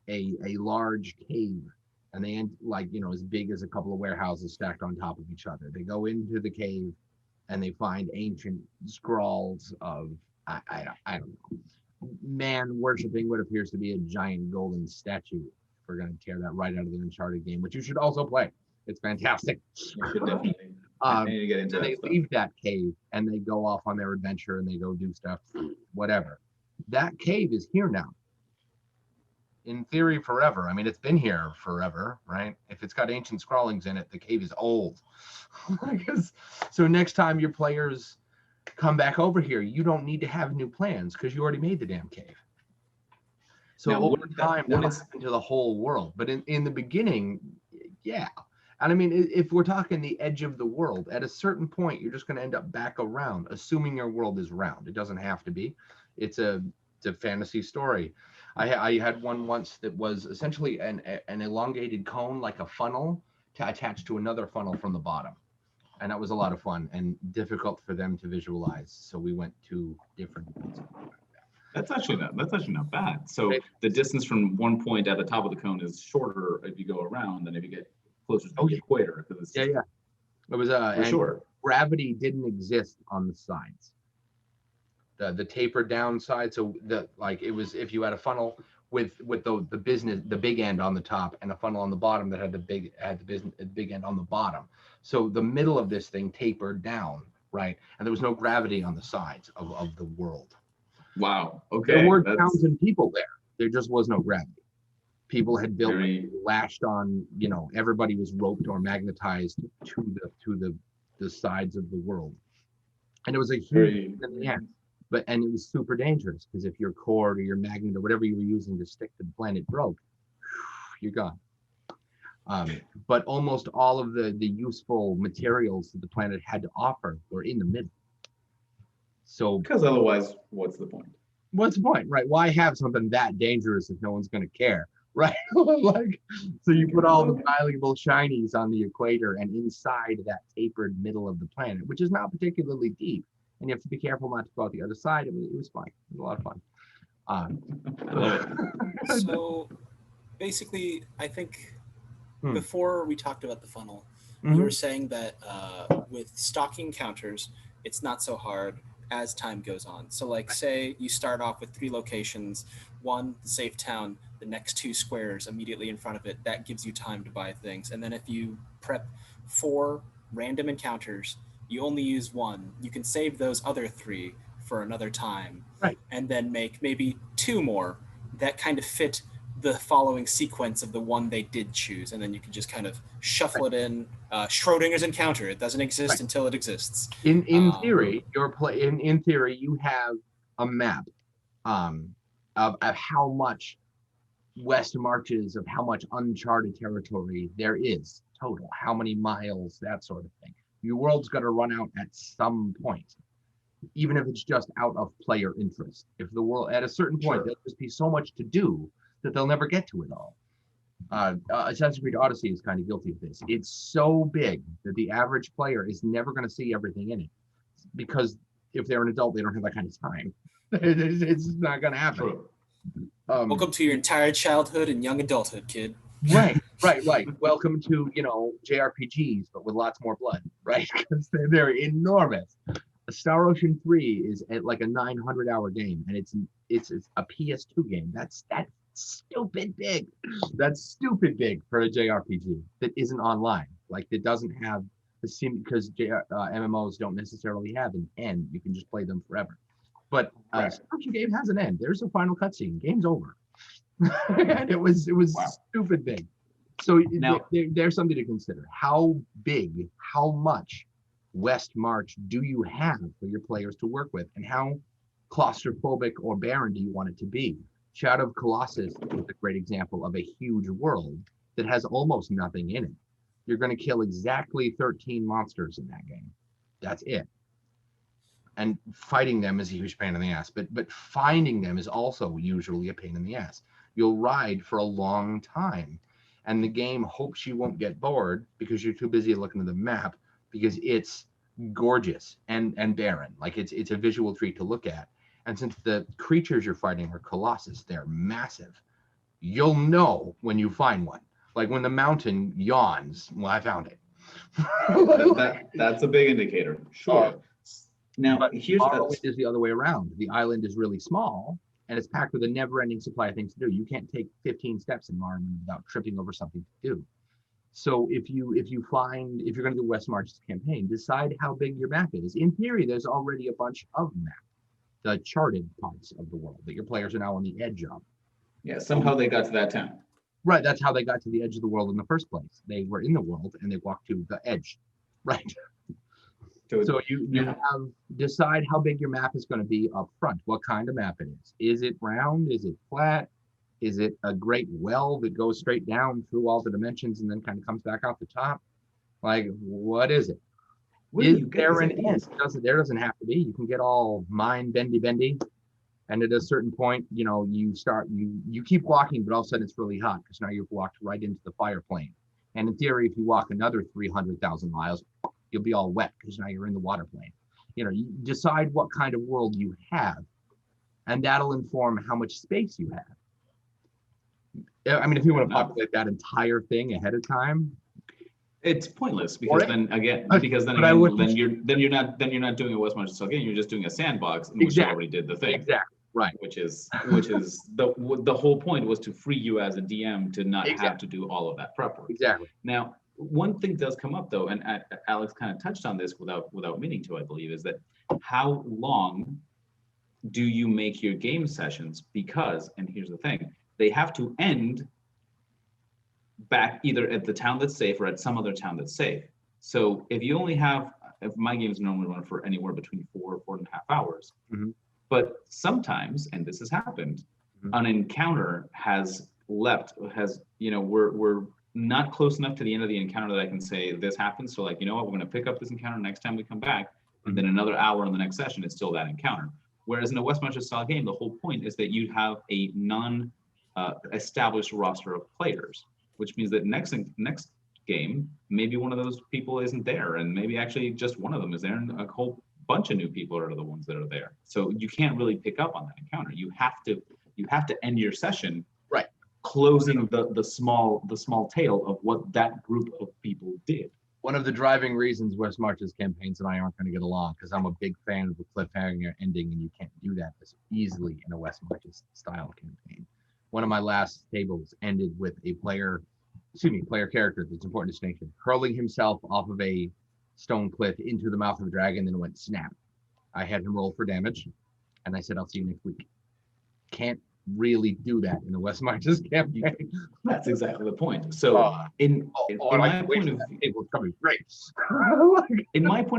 a large cave and they end like, as big as a couple of warehouses stacked on top of each other, they go into the cave and they find ancient scrawls of, I don't know, man worshiping what appears to be a giant golden statue. We're going to tear that right out of the Uncharted game, which you should also play. It's fantastic. You should definitely. I need to get into and that they leave that cave and they go off on their adventure and they go do stuff, whatever. That cave is here now. In theory, forever. I mean, it's been here forever, right? If it's got ancient scrawlings in it, the cave is old. So next time your players come back over here, you don't need to have new plans because you already made the damn cave. So now, over time, that's into the whole world. But in the beginning, yeah. And I mean, if we're talking the edge of the world, at a certain point, you're just going to end up back around, assuming your world is round. It doesn't have to be. It's a fantasy story. I had one once that was essentially an elongated cone, like a funnel, attached to another funnel from the bottom. And that was a lot of fun and difficult for them to visualize. So we went to different points. That's actually not bad. So the distance from one point at the top of the cone is shorter if you go around than if you get closer to the equator. It was For and sure. gravity didn't exist on the sides. The tapered down side. So it was, if you had a funnel with the big end on the top and a funnel on the bottom that had the big end on the bottom. So the middle of this thing tapered down, right? And there was no gravity on the sides of the world. Wow. Okay. There were towns and people there. There just was no gravity. People had built lashed on, everybody was roped or magnetized to the sides of the world. And it was a huge and it was super dangerous, because if your cord or your magnet or whatever you were using to stick to the planet broke, you're gone. But almost all of the useful materials that the planet had to offer were in the middle. So, because otherwise, what's the point? What's the point, right? Why have something that dangerous if no one's going to care, right? So you put all the valuable shinies on the equator and inside that tapered middle of the planet, which is not particularly deep, and you have to be careful not to go out the other side. It was fun. It was a lot of fun. I love it. So basically, I think before we talked about the funnel, Mm-hmm. you were saying that with stocking counters, it's not so hard as time goes on. So like, say you start off with 3 locations, one, the safe town, the next 2 squares immediately in front of it, that gives you time to buy things. And then if you prep 4 random encounters, you only use 1, you can save those other 3 for another time. Right. And then make maybe 2 more that kind of fit the following sequence of the one they did choose. And then you can just kind of shuffle it in. Schrodinger's encounter. It doesn't exist until it exists. In theory, in theory, you have a map of how much west marches, of how much uncharted territory there is total, how many miles, that sort of thing. Your world's got to run out at some point, even if it's just out of player interest. If the world, at a certain point, there'll just be so much to do that they'll never get to it all. Assassin's Creed Odyssey is kind of guilty of this. It's so big that the average player is never going to see everything in it, because if they're an adult, they don't have that kind of time. It's not going to happen. Welcome to your entire childhood and young adulthood, kid. Right. Welcome to, JRPGs, but with lots more blood, right? Because they're enormous. Star Ocean 3 is like a 900-hour game, and it's a PS2 game. That's stupid big. That's stupid big for a JRPG that isn't online. Like, it doesn't have the sim, because MMOs don't necessarily have an end. You can just play them forever. But Star Ocean game has an end. There's a final cutscene. Game's over. And it was stupid big. So now there's something to consider. How big, how much West March do you have for your players to work with, and how claustrophobic or barren do you want it to be? Shadow of Colossus is a great example of a huge world that has almost nothing in it. You're going to kill exactly 13 monsters in that game. That's it. And fighting them is a huge pain in the ass, but finding them is also usually a pain in the ass. You'll ride for a long time, and the game hopes you won't get bored because you're too busy looking at the map, because it's gorgeous and barren. Like, it's a visual treat to look at. And since the creatures you're fighting are colossus, they're massive, you'll know when you find one. Like when the mountain yawns, well, I found it. That's a big indicator. Sure. Now, here's Morrowind is the other way around. The island is really small, and it's packed with a never-ending supply of things to do. You can't take 15 steps in Morrowind without tripping over something to do. So if you're going to do West March's campaign, decide how big your map is. In theory, there's already a bunch of maps, the charted parts of the world that your players are now on the edge of. Yeah, somehow they got to that town. Right, that's how they got to the edge of the world in the first place. They were in the world and they walked to the edge, right? So you have decide how big your map is going to be up front, what kind of map it is. Is it round? Is it flat? Is it a great well that goes straight down through all the dimensions and then kind of comes back out the top? Like, what is it? Is there an end? There doesn't have to be. You can get all bendy. And at a certain point, you keep walking, but all of a sudden it's really hot because now you've walked right into the fire plane. And in theory, if you walk another 300,000 miles, you'll be all wet because now you're in the water plane. You decide what kind of world you have, and that'll inform how much space you have. I mean, if you want to populate that entire thing ahead of time, It's pointless because then again, But I wouldn't- then you're not doing a West Marches style game. You're just doing a sandbox in which you Exactly. already did the thing. Exactly. Right. Which is the whole point was to free you as a DM to not have to do all of that prep work. Exactly. Now, one thing does come up though, and Alex kind of touched on this without meaning to, I believe, is that how long do you make your game sessions? Because, and here's the thing, they have to end back either at the town that's safe or at some other town that's safe. So if you only have, if my games normally run for anywhere between 4.5 hours, Mhm. but sometimes, and this has happened, Mhm. an encounter has we're not close enough to the end of the encounter that I can say this happens. So like, you know what, we're going to pick up this encounter next time we come back, and then another hour in the next session, it's still that encounter. Whereas in a West Marches style game, the whole point is that you have a established roster of players, which means that next game, maybe one of those people isn't there, and maybe actually just one of them is there, and a whole bunch of new people are the ones that are there. So you can't really pick up on that encounter. You have to end your session right, closing the small tail of what that group of people did. One of the driving reasons West Marches campaigns and I aren't going to get along, because I'm a big fan of the cliffhanger ending, and you can't do that as easily in a West Marches style campaign. One of my last tables ended with a player character, that's an important distinction, hurling himself off of a stone cliff into the mouth of a dragon, then went snap. I had him roll for damage, and I said, I'll see you next week. Can't really do that in the West Marches campaign. That's exactly the point. So in my point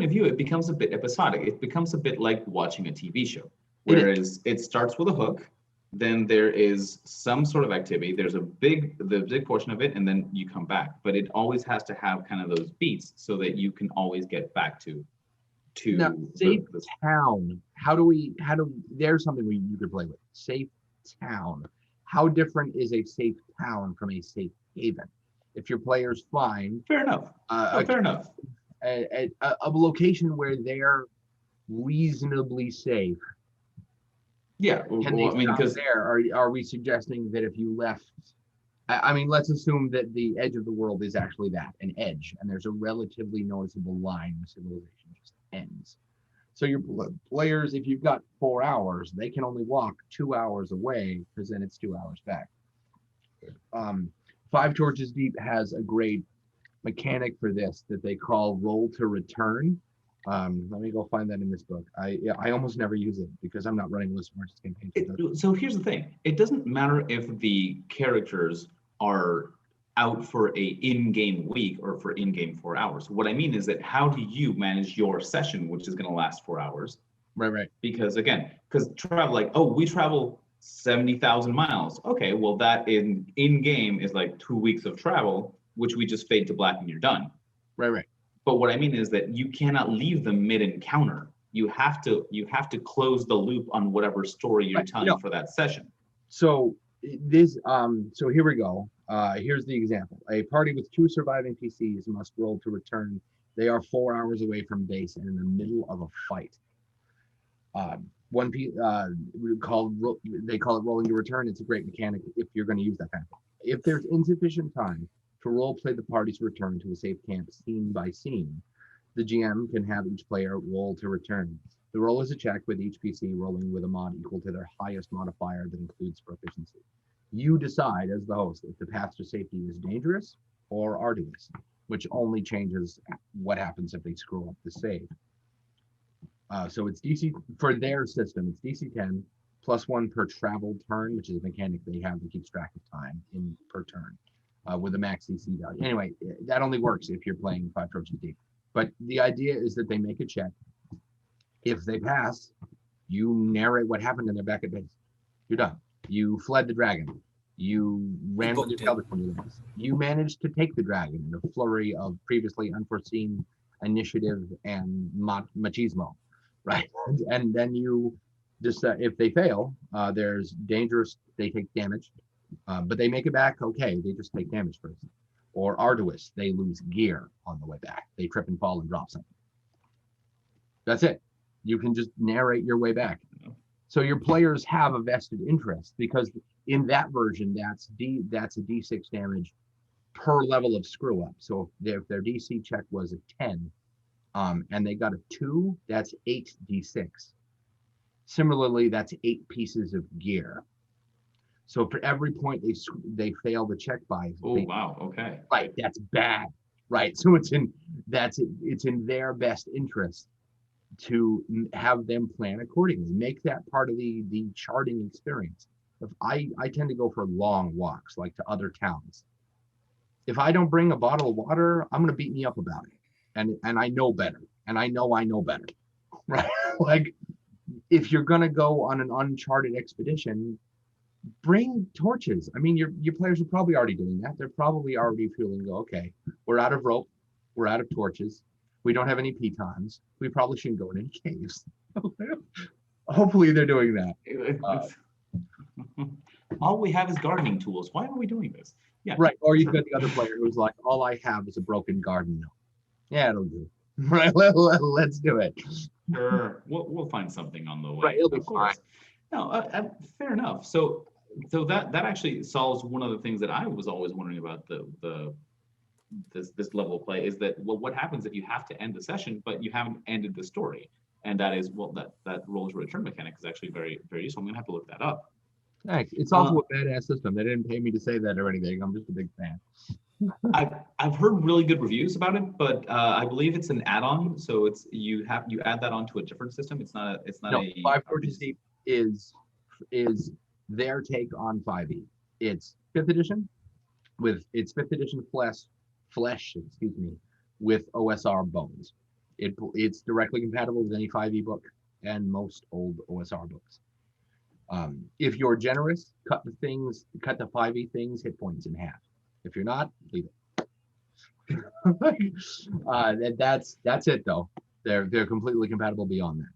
of view, it becomes a bit episodic. It becomes a bit like watching a TV show, whereas it starts with a hook, then there is some sort of activity. There's the big portion of it, and then you come back. But it always has to have kind of those beats so that you can always get back to now, safe town. There's something you could play with. Safe town. How different is a safe town from a safe haven? If your players find fair enough, a location where they're reasonably safe. Yeah, because are we suggesting that if you left, I mean, let's assume that the edge of the world is actually an edge, and there's a relatively noticeable line where civilization just ends. So your players, if you've got 4 hours, they can only walk 2 hours away, because then it's 2 hours back. Five Torches Deep has a great mechanic for this that they call roll to return. Let me go find that in this book. I almost never use it because I'm not running West Marches campaigns. So here's the thing. It doesn't matter if the characters are out for a in-game week or for in-game 4 hours. What I mean is that how do you manage your session, which is going to last 4 hours? Right. Because travel, we travel 70,000 miles. Okay, well that in-game is like 2 weeks of travel, which we just fade to black and you're done. Right. But what I mean is that you cannot leave them mid-encounter. You have to close the loop on whatever story you're telling for that session. So here we go. Here's the example. A party with 2 surviving PCs must roll to return. They are 4 hours away from base and in the middle of a fight. They call it rolling to return. It's a great mechanic if you're going to use that kind of thing. If there's insufficient time to role play the party's return to a safe camp scene by scene, the GM can have each player roll to return. The roll is a check with each PC rolling with a mod equal to their highest modifier that includes proficiency. You decide as the host if the path to safety is dangerous or arduous, which only changes what happens if they screw up the save. So it's DC, for their system, it's DC 10 +1 per travel turn, which is a mechanic they have that keeps track of time per turn with a max DC value. Anyway, that only works if you're playing Five Torches Deep. But the idea is that they make a check. If they pass, you narrate what happened and they're back at base. You're done. You fled the dragon. You ran with your teleporting device. You managed to take the dragon in a flurry of previously unforeseen initiative and machismo, right? And then you just, if they fail, there's dangerous, they take damage, but they make it back okay. They just take damage first. Or arduous, they lose gear on the way back. They trip and fall and drop something. That's it. You can just narrate your way back. So your players have a vested interest because in that version, that's a D6 damage per level of screw up. So if their DC check was a 10, and they got a 2, that's 8d6. Similarly, that's 8 pieces of gear. So for every point they fail the check by, Oh, wow. Okay. right, that's bad, right? So it's in their best interest to have them plan accordingly. Make that part of the charting experience. If I tend to go for long walks, like to other towns. If I don't bring a bottle of water, I'm gonna beat me up about it, and I know better, and I know better, right? Like, if you're gonna go on an uncharted expedition, bring torches. I mean, your players are probably already doing that. They're probably already feeling, okay, we're out of rope, we're out of torches, we don't have any pitons, we probably shouldn't go in any caves. Hopefully they're doing that. All we have is gardening tools. Why are we doing this? Yeah. Right. Or you've got the other player who's like, all I have is a broken garden mill. Yeah, it'll do. Right. Let's do it. Sure. We'll find something on the way. Right. It'll be Of course. fine. No, fair enough. So that actually solves one of the things that I was always wondering about this level of play is that, well, what happens if you have to end the session, but you haven't ended the story? And that is, well, that roll to return mechanic is actually very, very useful. I'm gonna have to look that up. Thanks. It's also a badass system. They didn't pay me to say that or anything. I'm just a big fan. I've heard really good reviews about it, but I believe it's an add-on, so it's you add that onto a different system. It's not No, a 5 Torches Deep is their take on 5e. It's 5th edition it's 5th edition flesh, excuse me, with OSR bones. It's directly compatible with any 5e book and most old OSR books. If you're generous, cut the 5e things hit points in half. If you're not, leave it. That's it though. They're completely compatible beyond that.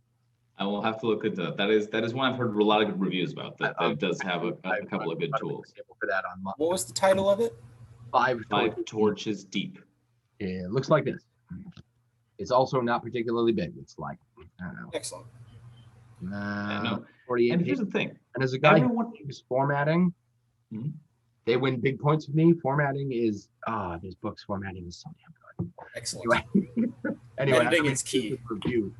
I will have to look at that. That is one I've heard a lot of good reviews about. That it does have a couple of good tools. For that on What was the title of it? 5 Torches Deep. It looks like this. It's also not particularly big. It's like, I don't know. Excellent. No. 48 And here's pages. the thing. And as a guy Everyone- who's formatting, Mhm. they win big points with me. Formatting is these books formatting is so damn good. Excellent. Anyway, Editing is key. Review.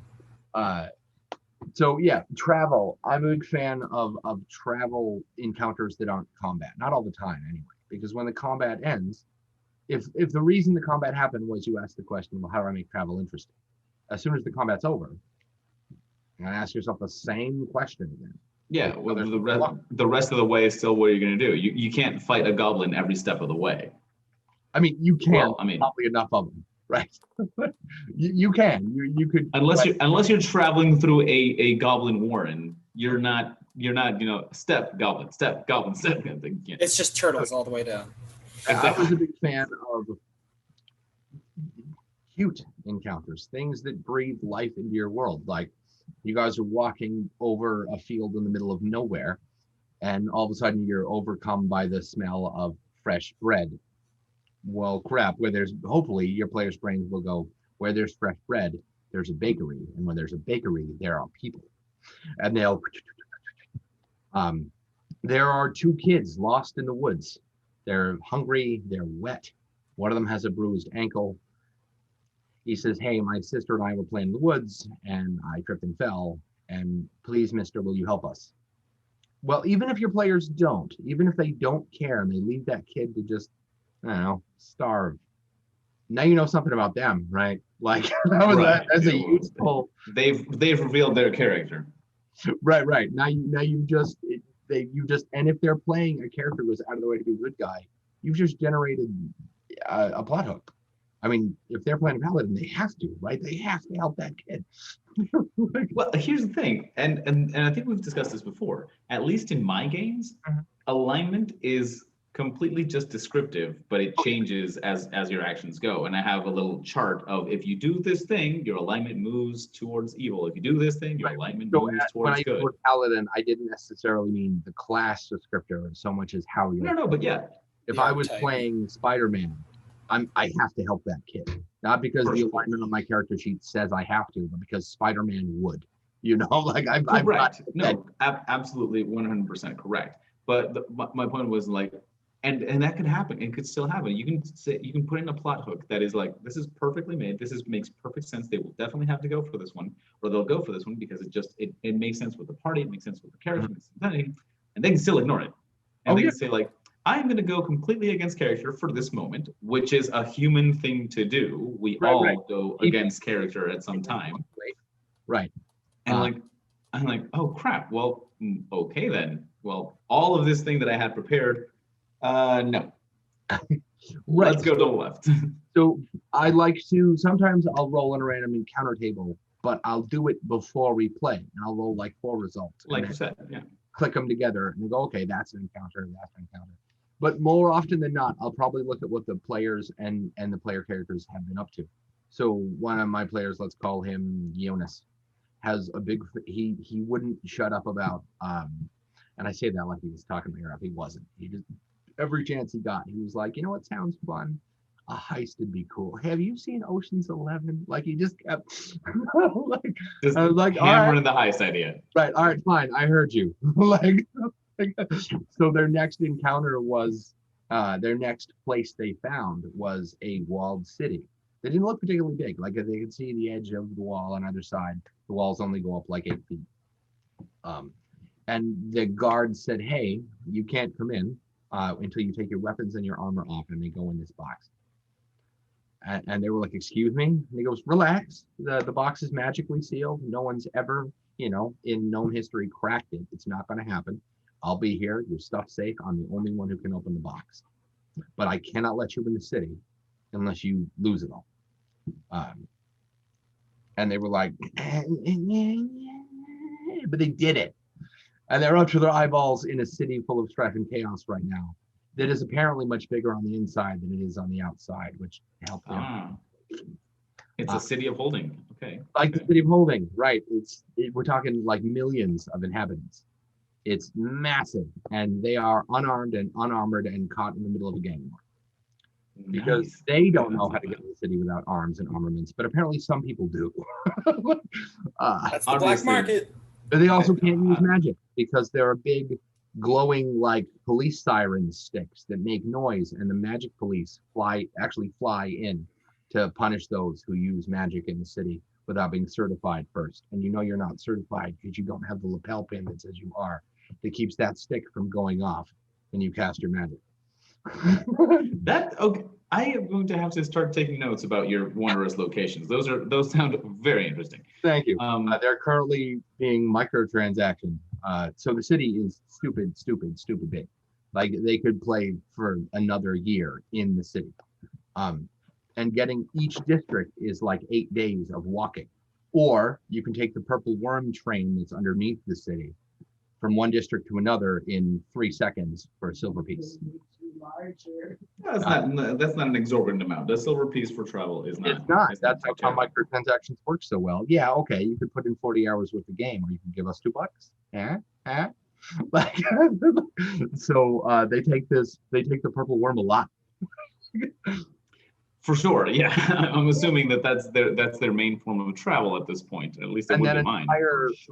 So yeah, travel. I'm a big fan of travel encounters that aren't combat. Not all the time, anyway. Because when the combat ends, if the reason the combat happened was you asked the question, well, how do I make travel interesting? As soon as the combat's over, you're gonna ask yourself the same question again. Yeah, well, the rest of the way is still what you're going to do. You can't fight a goblin every step of the way. I mean, you can. Well, I mean, probably enough of them, right? you can. You could. Unless you're traveling through a goblin warren, you're not step goblin, step goblin, step. It's just turtles all the way down. I was a big fan of cute encounters, things that breathe life into your world. Like you guys are walking over a field in the middle of nowhere, and all of a sudden you're overcome by the smell of fresh bread. Well, crap, hopefully your players' brains will go, where there's fresh bread, there's a bakery. And when there's a bakery, there are people. And they'll, there are 2 kids lost in the woods. They're hungry, they're wet. One of them has a bruised ankle. He says, hey, my sister and I were playing in the woods and I tripped and fell. And please, mister, will you help us? Well, even if your players don't, even if they don't care and they leave that kid to just, I don't know, starve. Now you know something about them, right? Like that's a useful. They've revealed their character. Right. Now you just and if they're playing a character who goes out of the way to be a good guy, you've just generated a plot hook. I mean, if they're playing a paladin, they have to, right? They have to help that kid. Well, here's the thing, and I think we've discussed this before. At least in my games, alignment is completely just descriptive, but it changes as your actions go. And I have a little chart of if you do this thing, your alignment moves towards evil. If you do this thing, your alignment moves towards good. When I paladin, I didn't necessarily mean the class descriptor so much as how you. No, but yeah. If I was playing Spider-Man, I have to help that kid. Not because the alignment on my character sheet says I have to, but because Spider-Man would. Like I'm correct. No, absolutely 100% correct. But my point was like, and that could happen. It could still happen. You can put in a plot hook that is like, this is perfectly made. Makes perfect sense. They will definitely have to go for this one, or they'll go for this one because it makes sense with the party. It makes sense with the character, and they can still ignore it. And they can say like, I'm going to go completely against character for this moment, which is a human thing to do. We all go against character at some time. Right. And I'm like, oh crap. Well, okay then. Well, all of this thing that I had prepared, no. Let's go to the left. So I like to, sometimes I'll roll on a random encounter table, but I'll do it before we play. And I'll roll like 4 results. Like you said, yeah. Click them together and go, okay, that's an encounter, that's an encounter. But more often than not, I'll probably look at what the players and the player characters have been up to. So one of my players, let's call him Jonas, has a big, he wouldn't shut up about, and I say that like he was talking to me, or if he wasn't. He just, every chance he got, he was like, you know what sounds fun? A heist would be cool. Have you seen Ocean's 11? Like he just kept just I was like, hammering the heist idea. Right, all right, fine, I heard you. like so their next encounter was their next place they found was a walled city. They didn't look particularly big. Like they could see the edge of the wall on either side. The walls only go up like 8 feet. And the guard said, hey, you can't come in until you take your weapons and your armor off, and they go in this box. And they were like, excuse me? And he goes, relax. The box is magically sealed. No one's ever, in known history cracked it. It's not going to happen. I'll be here. Your stuff's safe. I'm the only one who can open the box. But I cannot let you in the city unless you lose it all. And they were like, but they did it. And they're up to their eyeballs in a city full of strife and chaos right now. That is apparently much bigger on the inside than it is on the outside, which helped them. It's a city of holding. Okay. Like the city of Holding, right? We're talking like millions of inhabitants. It's massive, and they are unarmed and unarmored and caught in the middle of a gang war because they don't know how to get to the city without arms and armaments. But apparently, some people do. That's the black market. But they also can't use magic because there are big, glowing like police siren sticks that make noise, and the magic police actually fly in to punish those who use magic in the city without being certified first. And you're not certified because you don't have the lapel pin that says you are, that keeps that stick from going off when you cast your magic. Okay. I am going to have to start taking notes about your wondrous locations. Those sound very interesting. Thank you. They're currently being microtransaction. So the city is stupid big. Like they could play for another year in the city. And getting each district is like 8 days of walking. Or you can take the Purple Worm train that's underneath the city from one district to another in 3 seconds for a silver piece. That's not an exorbitant amount. The silver piece for travel is not. It's not. That's how microtransactions work so well. Yeah, okay. You could put in 40 hours with the game, or you can give us $2. Like, so they take the Purple Worm a lot. For sure, yeah. I'm assuming that's their main form of travel at this point. At least it would be mine.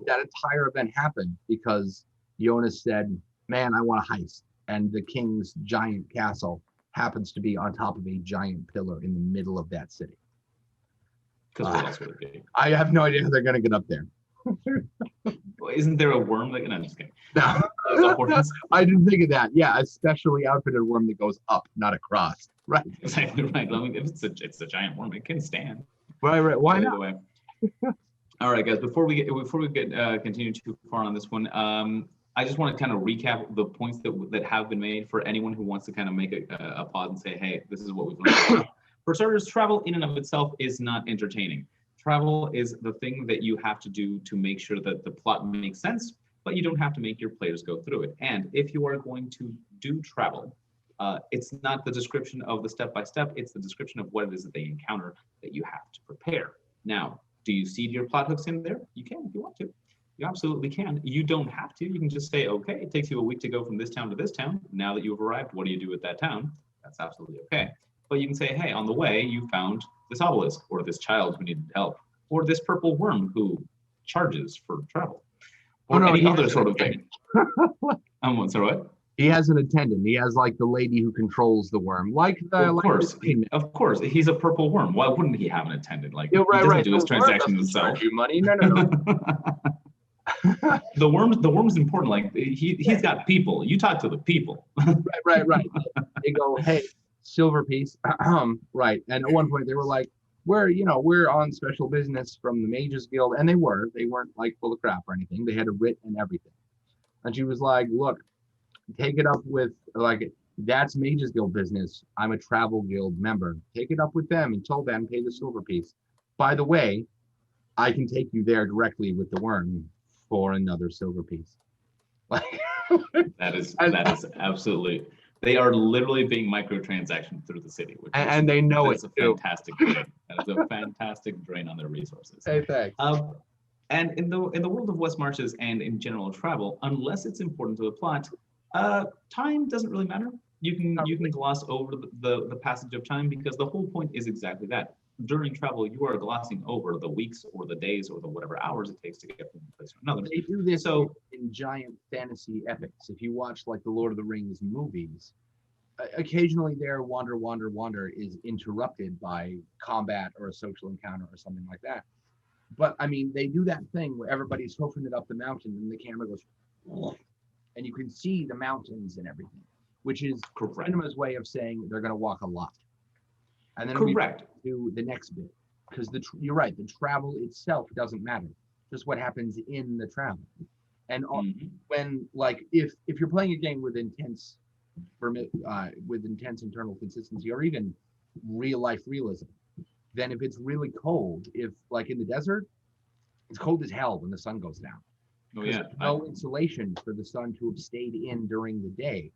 That entire event happened because Jonas said, "Man, I want a heist," and the king's giant castle happens to be on top of a giant pillar in the middle of that city. Because what else would it be? I have no idea how they're going to get up there. Isn't there a worm that? No, I'm just kidding. No. I didn't think of that. Yeah, a specially outfitted worm that goes up, not across. Right. Exactly right. I mean, if it's a giant worm, it can stand. Right. Why not? Way. All right, guys. Before we continue too far on this one, I just want to kind of recap the points that have been made for anyone who wants to kind of make a pause and say, hey, this is what we've learned. For starters, travel in and of itself is not entertaining. Travel is the thing that you have to do to make sure that the plot makes sense, but you don't have to make your players go through it. And if you are going to do travel, it's not the description of the step-by-step, it's the description of what it is that they encounter that you have to prepare. Now, do you seed your plot hooks in there? You can if you want to. You absolutely can. You don't have to. You can just say, okay, it takes you a week to go from this town to this town. Now that you've arrived, what do you do with that town? That's absolutely okay. But you can say, hey, on the way, you found this obelisk, or this child who needed help, or this purple worm who charges for travel, or any other sort of thing. Sorry, what? He has an attendant. He has like the lady who controls the worm, like the Of like course, the Rain Man. of course, he's a purple worm. Why wouldn't he have an attendant? Like Yeah, he right, doesn't right. do his The worm transactions doesn't charge himself. you money. No, no, no. The worm's important. Like he's got people. You talk to the people. Right. They go, hey, silver piece. Right. And at one point they were like, we're on special business from the Mages Guild. And they weren't like full of crap or anything. They had a writ and everything. And she was like, look, take it up with like, that's Mages Guild business. I'm a travel guild member. Take it up with them and tell them, pay the silver piece. By the way, I can take you there directly with the worm for another silver piece. Like That is absolutely. They are literally being microtransactions through the city, which and they know it's it a too. fantastic drain. That is a fantastic drain on their resources. Hey, thanks. And in the world of West Marches and in general travel, unless it's important to the plot, time doesn't really matter. You can gloss over the passage of time because the whole point is exactly that. During travel, you are glossing over the weeks or the days or the whatever hours it takes to get from one place to another. They do this in giant fantasy epics. If you watch like the Lord of the Rings movies, occasionally their wander is interrupted by combat or a social encounter or something like that. But I mean, they do that thing where everybody's hoofing it up the mountain and the camera goes, and you can see the mountains and everything, which is Correct. cinema's way of saying they're going to walk a lot. And then Correct. we do the next bit because you're right, the travel itself doesn't matter, just what happens in the travel. And when like if you're playing a game with intense internal consistency or even real life realism, then if it's really cold, if like in the desert, it's cold as hell when the sun goes down. Oh yeah. No insulation for the sun to have stayed in during the day.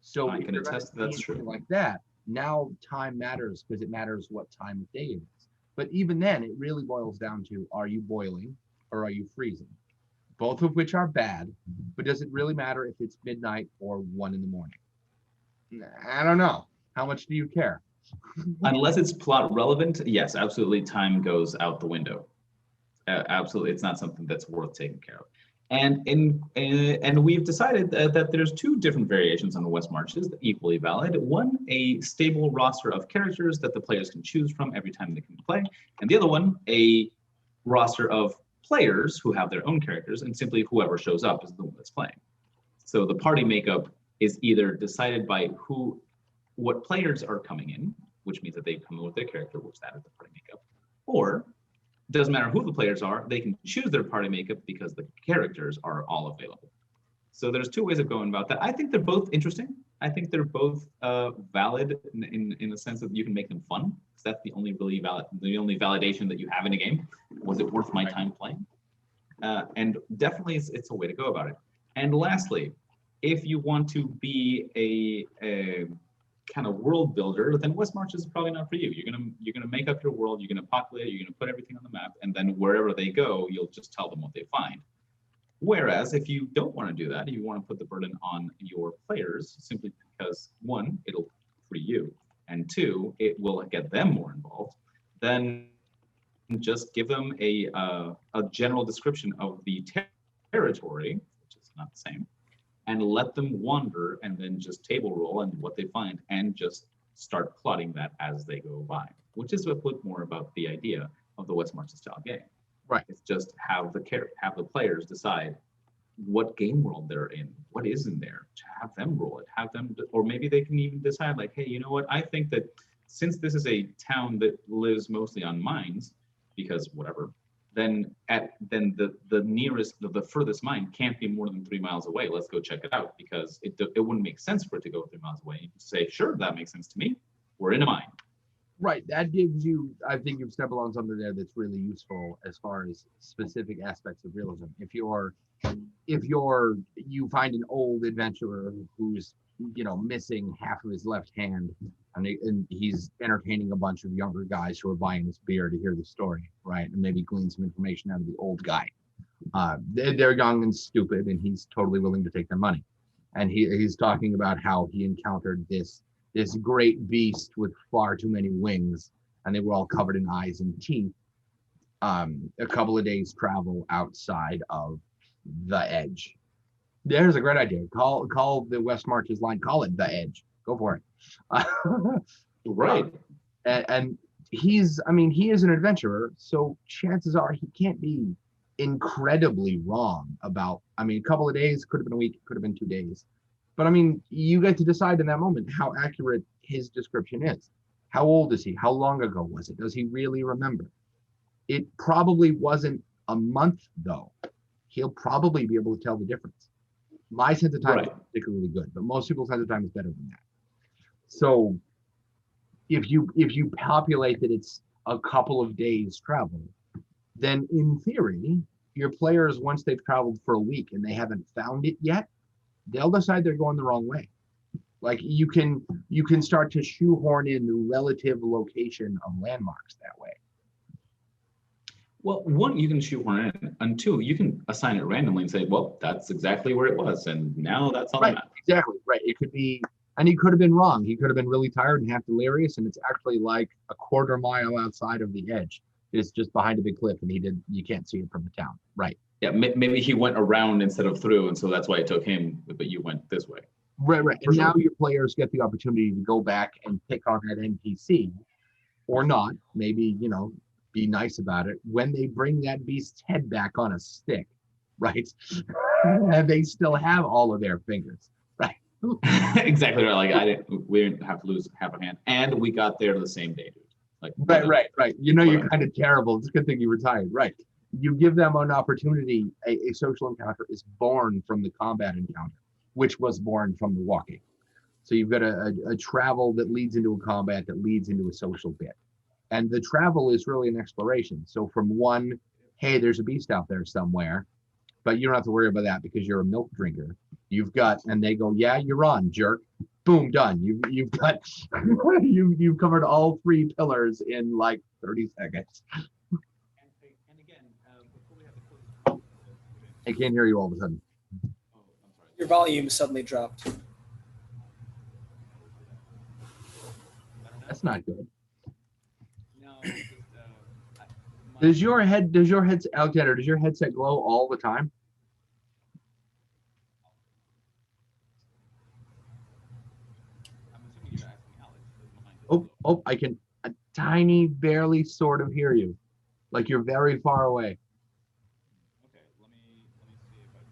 So I can attest that's true. Like that, now time matters because it matters what time of day it is. But even then, it really boils down to, are you boiling or are you freezing? Both of which are bad, but does it really matter if it's midnight or 1 a.m? I don't know. How much do you care? Unless it's plot relevant, yes, absolutely. Time goes out the window. Absolutely, it's not something that's worth taking care of. And we've decided that there's two different variations on the West Marches, equally valid. One, a stable roster of characters that the players can choose from every time they can play, and the other one, a roster of players who have their own characters, and simply whoever shows up is the one that's playing. So the party makeup is either decided by what players are coming in, which means that they come in with their character, which that is the party makeup, or doesn't matter who the players are, they can choose their party makeup because the characters are all available. So there's two ways of going about that. I think they're both interesting. I think they're both valid in the sense that you can make them fun. Because that's the only validation that you have in a game. Was it worth my time playing? And definitely it's a way to go about it. And lastly, if you want to be a kind of world builder, then West Marches is probably not for you. You're gonna make up your world, you're gonna populate it, you're gonna put everything on the map, and then wherever they go, you'll just tell them what they find. Whereas if you don't want to do that, you want to put the burden on your players simply because one, it'll free you, and two, it will get them more involved, then just give them a general description of the territory, which is not the same, and let them wander and then just table roll and what they find and just start plotting that as they go by, which is a bit more about the idea of the West Marches style game. Right. It's just have the players decide what game world they're in, what is in there, to have them roll it, or maybe they can even decide like, hey, you know what? I think that since this is a town that lives mostly on mines, because whatever, then the furthest mine can't be more than 3 miles away. Let's go check it out because it wouldn't make sense for it to go 3 miles away. You can say, sure, that makes sense to me. We're in a mine. Right. That gives you, I think you've stumbled on something there that's really useful as far as specific aspects of realism. If you find an old adventurer who's, missing half of his left hand and he's entertaining a bunch of younger guys who are buying this beer to hear the story, right? And maybe glean some information out of the old guy. They're young and stupid and he's totally willing to take their money. And he's talking about how he encountered this great beast with far too many wings, and they were all covered in eyes and teeth. A couple of days travel outside of the edge. There's a great idea. Call the West Marches line. Call it the Edge. Go for it. Right. And he's, I mean, he is an adventurer, so chances are he can't be incredibly wrong about, I mean, a couple of days, could have been a week, could have been 2 days. But I mean, you get to decide in that moment how accurate his description is. How old is he? How long ago was it? Does he really remember? It probably wasn't a month though. He'll probably be able to tell the difference. My sense of time Right. is particularly good, but most people's sense of time is better than that. So if you populate that it's a couple of days travel, then in theory, your players, once they've traveled for a week and they haven't found it yet, they'll decide they're going the wrong way. Like you can start to shoehorn in the relative location of landmarks that way. Well, one, you can shoehorn in, and two, you can assign it randomly and say, well, that's exactly where it was, and now that's on the Right, map. exactly, right. It could be, and he could have been wrong. He could have been really tired and half delirious, and it's actually like a quarter mile outside of the edge. It's just behind a big cliff, and you can't see it from the town. Right. Yeah, maybe he went around instead of through, and so that's why it took him, but you went this way. Right, right. For And now sure. your players get the opportunity to go back and pick on that NPC or not, maybe, be nice about it when they bring that beast's head back on a stick, right? And they still have all of their fingers, right? Exactly right. Like we didn't have to lose half a hand, and we got there the same day, dude. Like Right. You're kind of terrible. It's a good thing you retired, right? You give them an opportunity. A social encounter is born from the combat encounter, which was born from the walking. So you've got a travel that leads into a combat that leads into a social bit. And the travel is really an exploration. So from one, hey, there's a beast out there somewhere, but you don't have to worry about that because you're a milk drinker. You've got, and they go, yeah, you're on, jerk. Boom, done. You've got, you've covered all three pillars in like 30 seconds. And again, before we have to close. I can't hear you all of a sudden. Oh, I'm sorry. Your volume suddenly dropped. That's not good. No, it's just, Does your headset, Alexander, does your headset glow all the time? I'm assuming you're asking Alex. who's behind this. Oh, I can a tiny, barely sort of hear you. Like you're very far away. Okay, let me see if I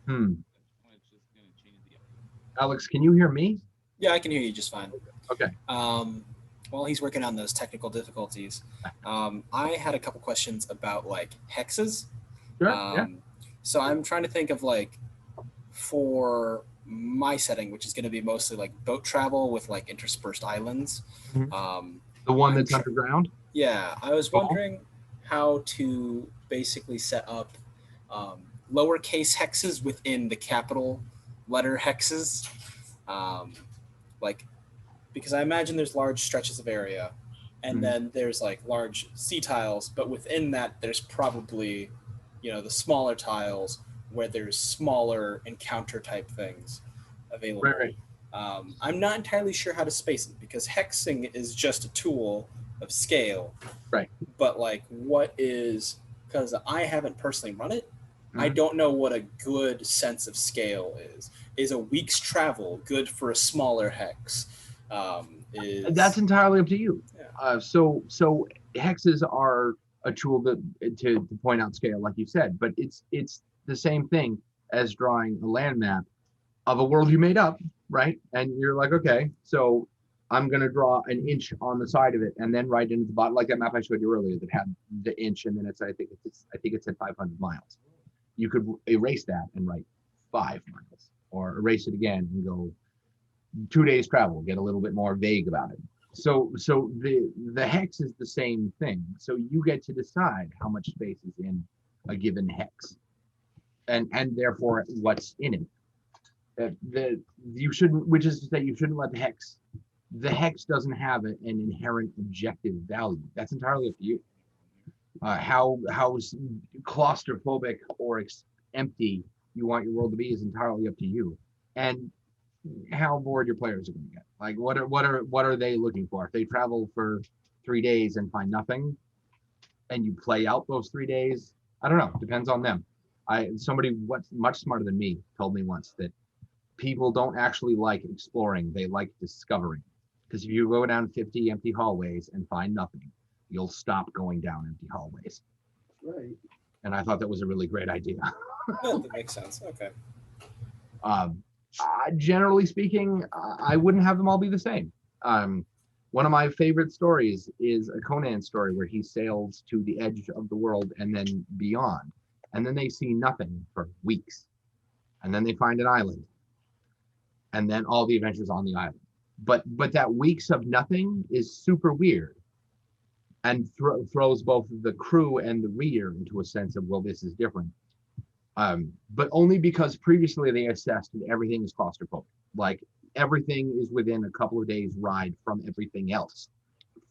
can. Hmm. It's just gonna change the. Alex, can you hear me? Yeah, I can hear you just fine. Okay. While he's working on those technical difficulties, I had a couple questions about like hexes. Sure. Yeah. So I'm trying to think of like for my setting, which is going to be mostly like boat travel with like interspersed islands. Mhm. The one that's underground? Yeah, I was wondering how to basically set up lowercase hexes within the capital letter hexes. Like, because I imagine there's large stretches of area and then there's like large sea tiles, but within that there's probably, the smaller tiles where there's smaller encounter type things available. Right. I'm not entirely sure how to space it because hexing is just a tool of scale. Right. But like because I haven't personally run it, I don't know what a good sense of scale is. Is a week's travel good for a smaller hex? That's entirely up to you. Yeah. So hexes are a tool to point out scale, like you said, but it's the same thing as drawing a land map of a world you made up, right? And you're like, okay, so I'm going to draw an inch on the side of it and then right into the bottom, like that map I showed you earlier that had the inch and then I think it's at 500 miles. You could erase that and write 5 miles, or erase it again and go 2 days travel, get a little bit more vague about it. So the hex is the same thing. So you get to decide how much space is in a given hex, and therefore what's in it. You shouldn't, which is to say, you shouldn't let the hex doesn't have an inherent objective value. That's entirely up to you. How claustrophobic or empty you want your world to be is entirely up to you, and how bored your players are going to get. Like what are they looking for? If they travel for 3 days and find nothing, and you play out those 3 days, I don't know. Depends on them. Somebody much smarter than me told me once that people don't actually like exploring, they like discovering. Because if you go down 50 empty hallways and find nothing, you'll stop going down empty hallways. Right. And I thought that was a really great idea. Yeah, that makes sense. Okay. Generally speaking, I wouldn't have them all be the same. One of my favorite stories is a Conan story where he sails to the edge of the world and then beyond. And then they see nothing for weeks. And then they find an island. And then all the adventures on the island. But that weeks of nothing is super weird and throws both the crew and the reader into a sense of, well, this is different. But only because previously they assessed that everything is claustrophobic. Like everything is within a couple of days ride from everything else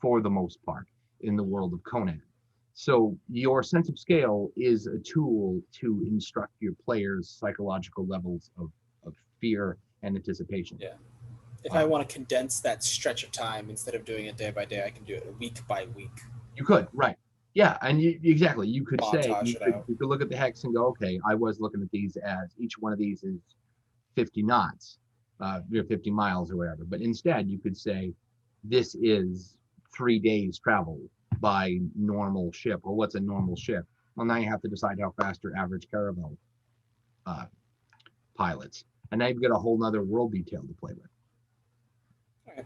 for the most part in the world of Conan. So your sense of scale is a tool to instruct your players' psychological levels of fear and anticipation. Yeah. If I want to condense that stretch of time, instead of doing it day by day, I can do it week by week. You could, right. Yeah, and exactly. You could say, Montage it out. you could look at the hex and go, okay, I was looking at these as each one of these is 50 knots, 50 miles or whatever. But instead, you could say, this is 3 days travel by normal ship. Well, what's a normal ship? Well, now you have to decide how fast your average caravel pilots. And now you've got a whole nother world detail to play with.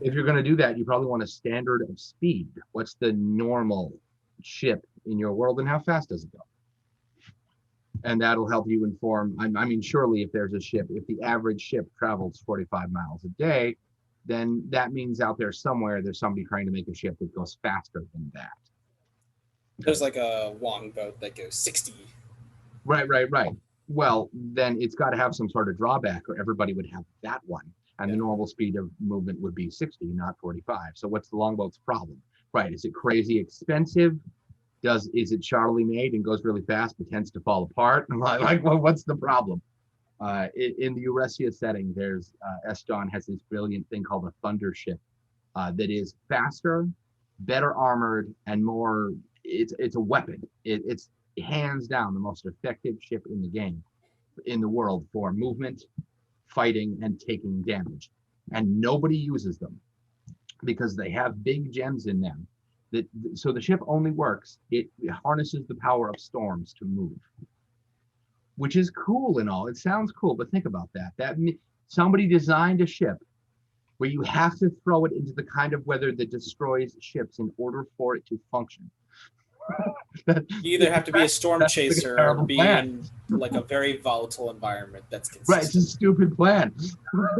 If you're going to do that, you probably want a standard of speed. What's the normal ship in your world and how fast does it go? And that'll help you inform. I mean, surely if there's a ship, if the average ship travels 45 miles a day, then that means out there somewhere there's somebody trying to make a ship that goes faster than that. There's like a Wong boat that goes 60. Right. Well, then it's got to have some sort of drawback or everybody would have that one. And the normal speed of movement would be 60, not 45. So what's the longboat's problem? Right, is it crazy expensive? Is it Charlie made and goes really fast but tends to fall apart? Like, well, what's the problem? In the Euresia setting, there's Eston has this brilliant thing called a thunder ship that is faster, better armored, and more. It's a weapon. It's hands down the most effective ship in the game, in the world for movement, fighting, and taking damage. And nobody uses them because they have big gems in them. So the ship only works, it harnesses the power of storms to move, which is cool and all. It sounds cool, but think about that. Somebody designed a ship where you have to throw it into the kind of weather that destroys ships in order for it to function. You either have to be a storm chaser or be in like a very volatile environment that's consistent. Right, it's a stupid plan.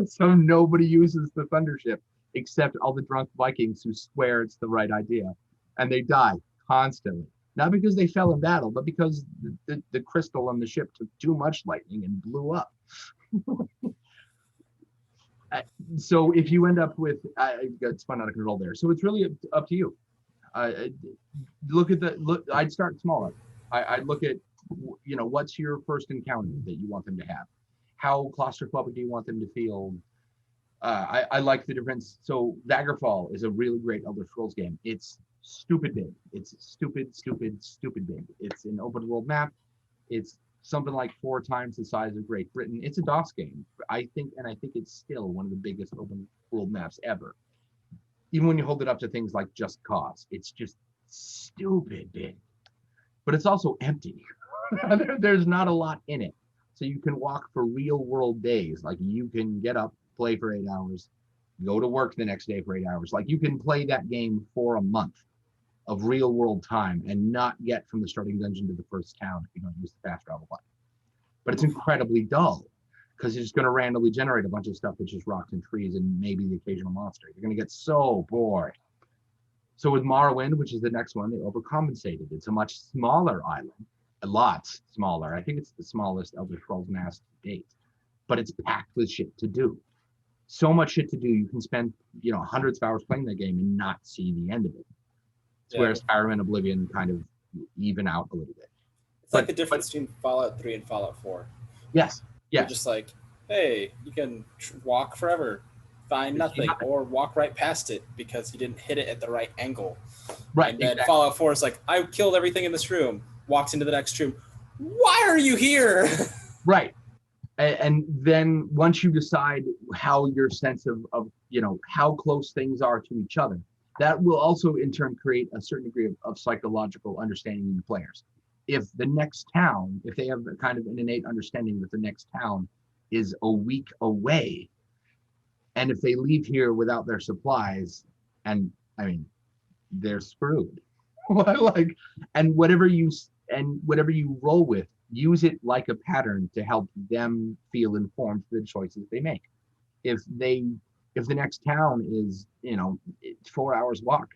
So nobody uses the thunder ship except all the drunk Vikings who swear it's the right idea. And they die constantly. Not because they fell in battle, but because the crystal on the ship took too much lightning and blew up. So if you end up with, it spun out of control there. So it's really up to you. I'd start smaller. I'd look at, what's your first encounter that you want them to have? How claustrophobic do you want them to feel? I like the difference. So Daggerfall is a really great Elder Scrolls game. It's stupid big. It's stupid big. It's an open world map. It's something like 4 times the size of Great Britain. It's a DOS game, I think it's still one of the biggest open world maps ever. Even when you hold it up to things like Just Cause, it's just stupid big. But it's also empty. There's not a lot in it. So you can walk for real world days. Like you can get up, play for 8 hours, go to work the next day for 8 hours. Like you can play that game for a month of real world time and not get from the starting dungeon to the first town if you don't use the fast travel button. But it's incredibly dull because it's just going to randomly generate a bunch of stuff that's just rocks and trees and maybe the occasional monster. You're going to get so bored. So with Morrowind, which is the next one, they overcompensated. It's a much smaller island, a lot smaller. I think it's the smallest Elder Scrolls mass to date, but it's packed with shit to do. So much shit to do. You can spend, hundreds of hours playing that game and not see the end of it. Where Skyrim and Oblivion kind of even out a little bit. It's like the difference between Fallout 3 and Fallout 4. Yes. You're just like, hey, you can walk forever, find nothing, or walk right past it because you didn't hit it at the right angle. Right. And then Fallout 4 is like, I killed everything in this room, walks into the next room. Why are you here? Right. And then once you decide how your sense of how close things are to each other, that will also in turn create a certain degree of psychological understanding in the players. If the next town, if they have a kind of an innate understanding that the next town is a week away, and if they leave here without their supplies, and I mean, they're screwed. Like, and whatever you roll with, use it like a pattern to help them feel informed for the choices they make. If the next town is 4 hours walk,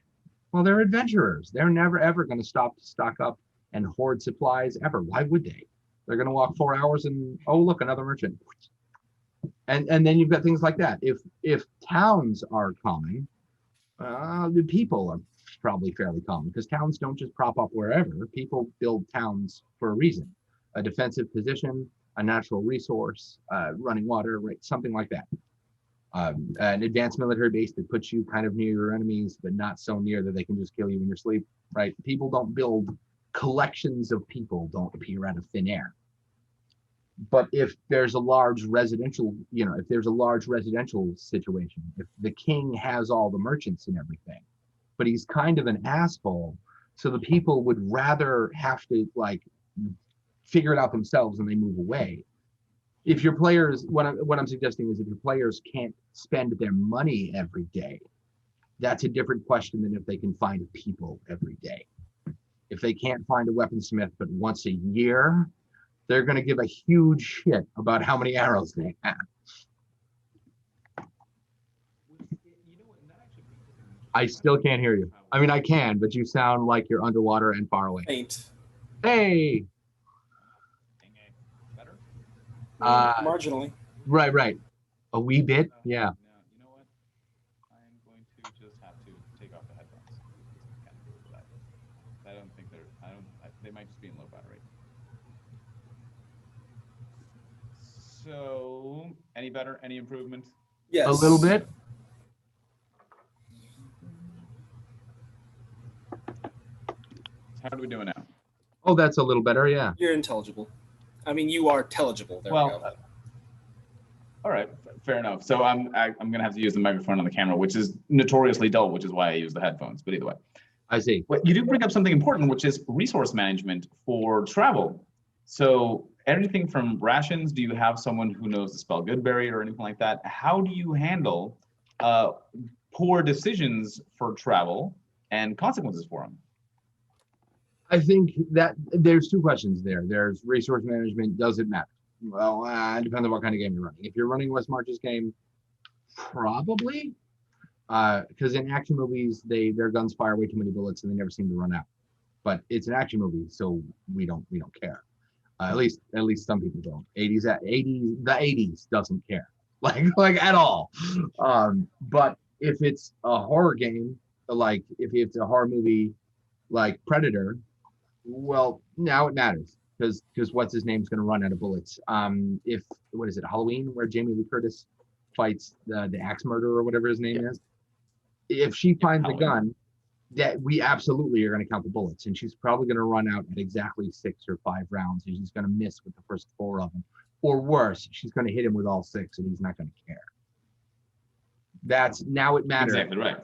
well, they're adventurers. They're never ever going to stop to stock up and hoard supplies ever. Why would they? They're going to walk 4 hours and, oh look, another merchant. And then you've got things like that. If towns are common, the people are probably fairly common, because towns don't just prop up wherever. People build towns for a reason: a defensive position, a natural resource, running water, right? Something like that. An advanced military base that puts you kind of near your enemies, but not so near that they can just kill you in your sleep, right? People don't build collections of people, don't appear out of thin air. But if there's a large residential, if there's a large residential situation, if the king has all the merchants and everything, but he's kind of an asshole, so the people would rather have to figure it out themselves and they move away. If your players, what I'm suggesting is, if your players can't spend their money every day, that's a different question than if they can find people every day. If they can't find a weaponsmith but once a year, they're going to give a huge shit about how many arrows they have. I still can't hear you. I mean, I can, but you sound like you're underwater and far away. Faint. Hey. Better? Marginally. Right. A wee bit, yeah. No, you know what? I'm going to just have to take off the headphones. Can't do that. I don't think they might just be in low battery. So, any better? Any improvement? Yes. A little bit. How are we doing now? Oh, that's a little better, yeah. You're intelligible. I mean, you are intelligible. There we go. All right, fair enough. So I'm gonna have to use the microphone on the camera, which is notoriously dull, which is why I use the headphones. But either way, I see. well, you do bring up something important, which is resource management for travel. So everything from rations. Do you have someone who knows the spell Goodberry or anything like that? How do you handle poor decisions for travel and consequences for them? I think that there's two questions there. There's resource management. Does it matter? Well, it depends on what kind of game you're running. If you're running West March's game, probably, because in action movies, their guns fire way too many bullets and they never seem to run out. But it's an action movie, so we don't care. At least some people don't. The 80s doesn't care, like at all. But if it's a horror game, like if it's a horror movie like Predator, well, now it matters, because what's his name's going to run out of bullets. What is it, Halloween, where Jamie Lee Curtis fights the axe murderer or whatever his name is? If she finds a gun, that we absolutely are going to count the bullets, and she's probably going to run out at exactly 6 or 5 rounds, and she's going to miss with the first 4 of them, or worse, she's going to hit him with all 6 and he's not going to care. That's now it matters. Exactly right.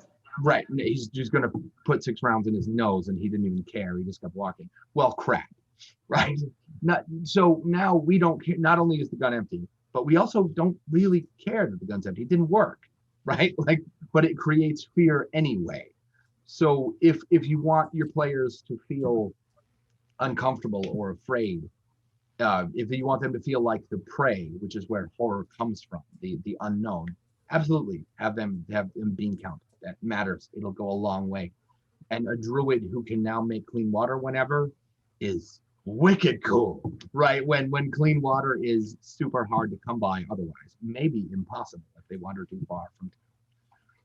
Right. He's just going to put 6 rounds in his nose and he didn't even care. He just kept walking. Well, crap. Right. So now we don't care. Not only is the gun empty, but we also don't really care that the gun's empty. It didn't work. Right. But it creates fear anyway. So if you want your players to feel uncomfortable or afraid, if you want them to feel like the prey, which is where horror comes from, the unknown, absolutely have them being counted. That matters. It'll go a long way. And a druid who can now make clean water whenever is wicked cool, right? When clean water is super hard to come by otherwise, maybe impossible if they wander too far from town.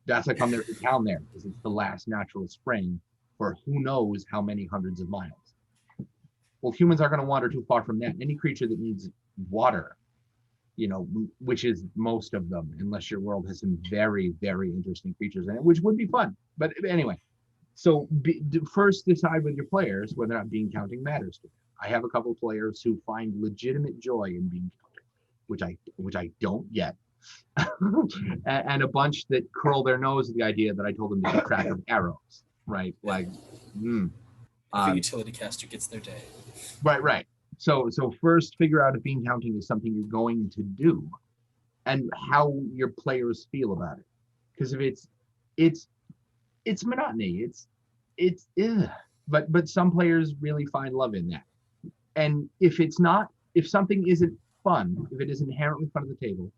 That's like there's a town there, because it's the last natural spring for who knows how many hundreds of miles. Well, humans are going to wander too far from that. Any creature that needs water, which is most of them, unless your world has some very, very interesting creatures in it, which would be fun. But anyway, so first decide with your players whether or not bean counting matters to them. I have a couple of players who find legitimate joy in being counted, which I don't get. And a bunch that curl their nose at the idea that I told them to keep track of arrows, right? Like, If a utility caster gets their day. right. So first figure out if bean counting is something you're going to do and how your players feel about it. Because if it's monotony, it's ugh. But some players really find love in that. And if something isn't fun, if it is inherently fun at the table,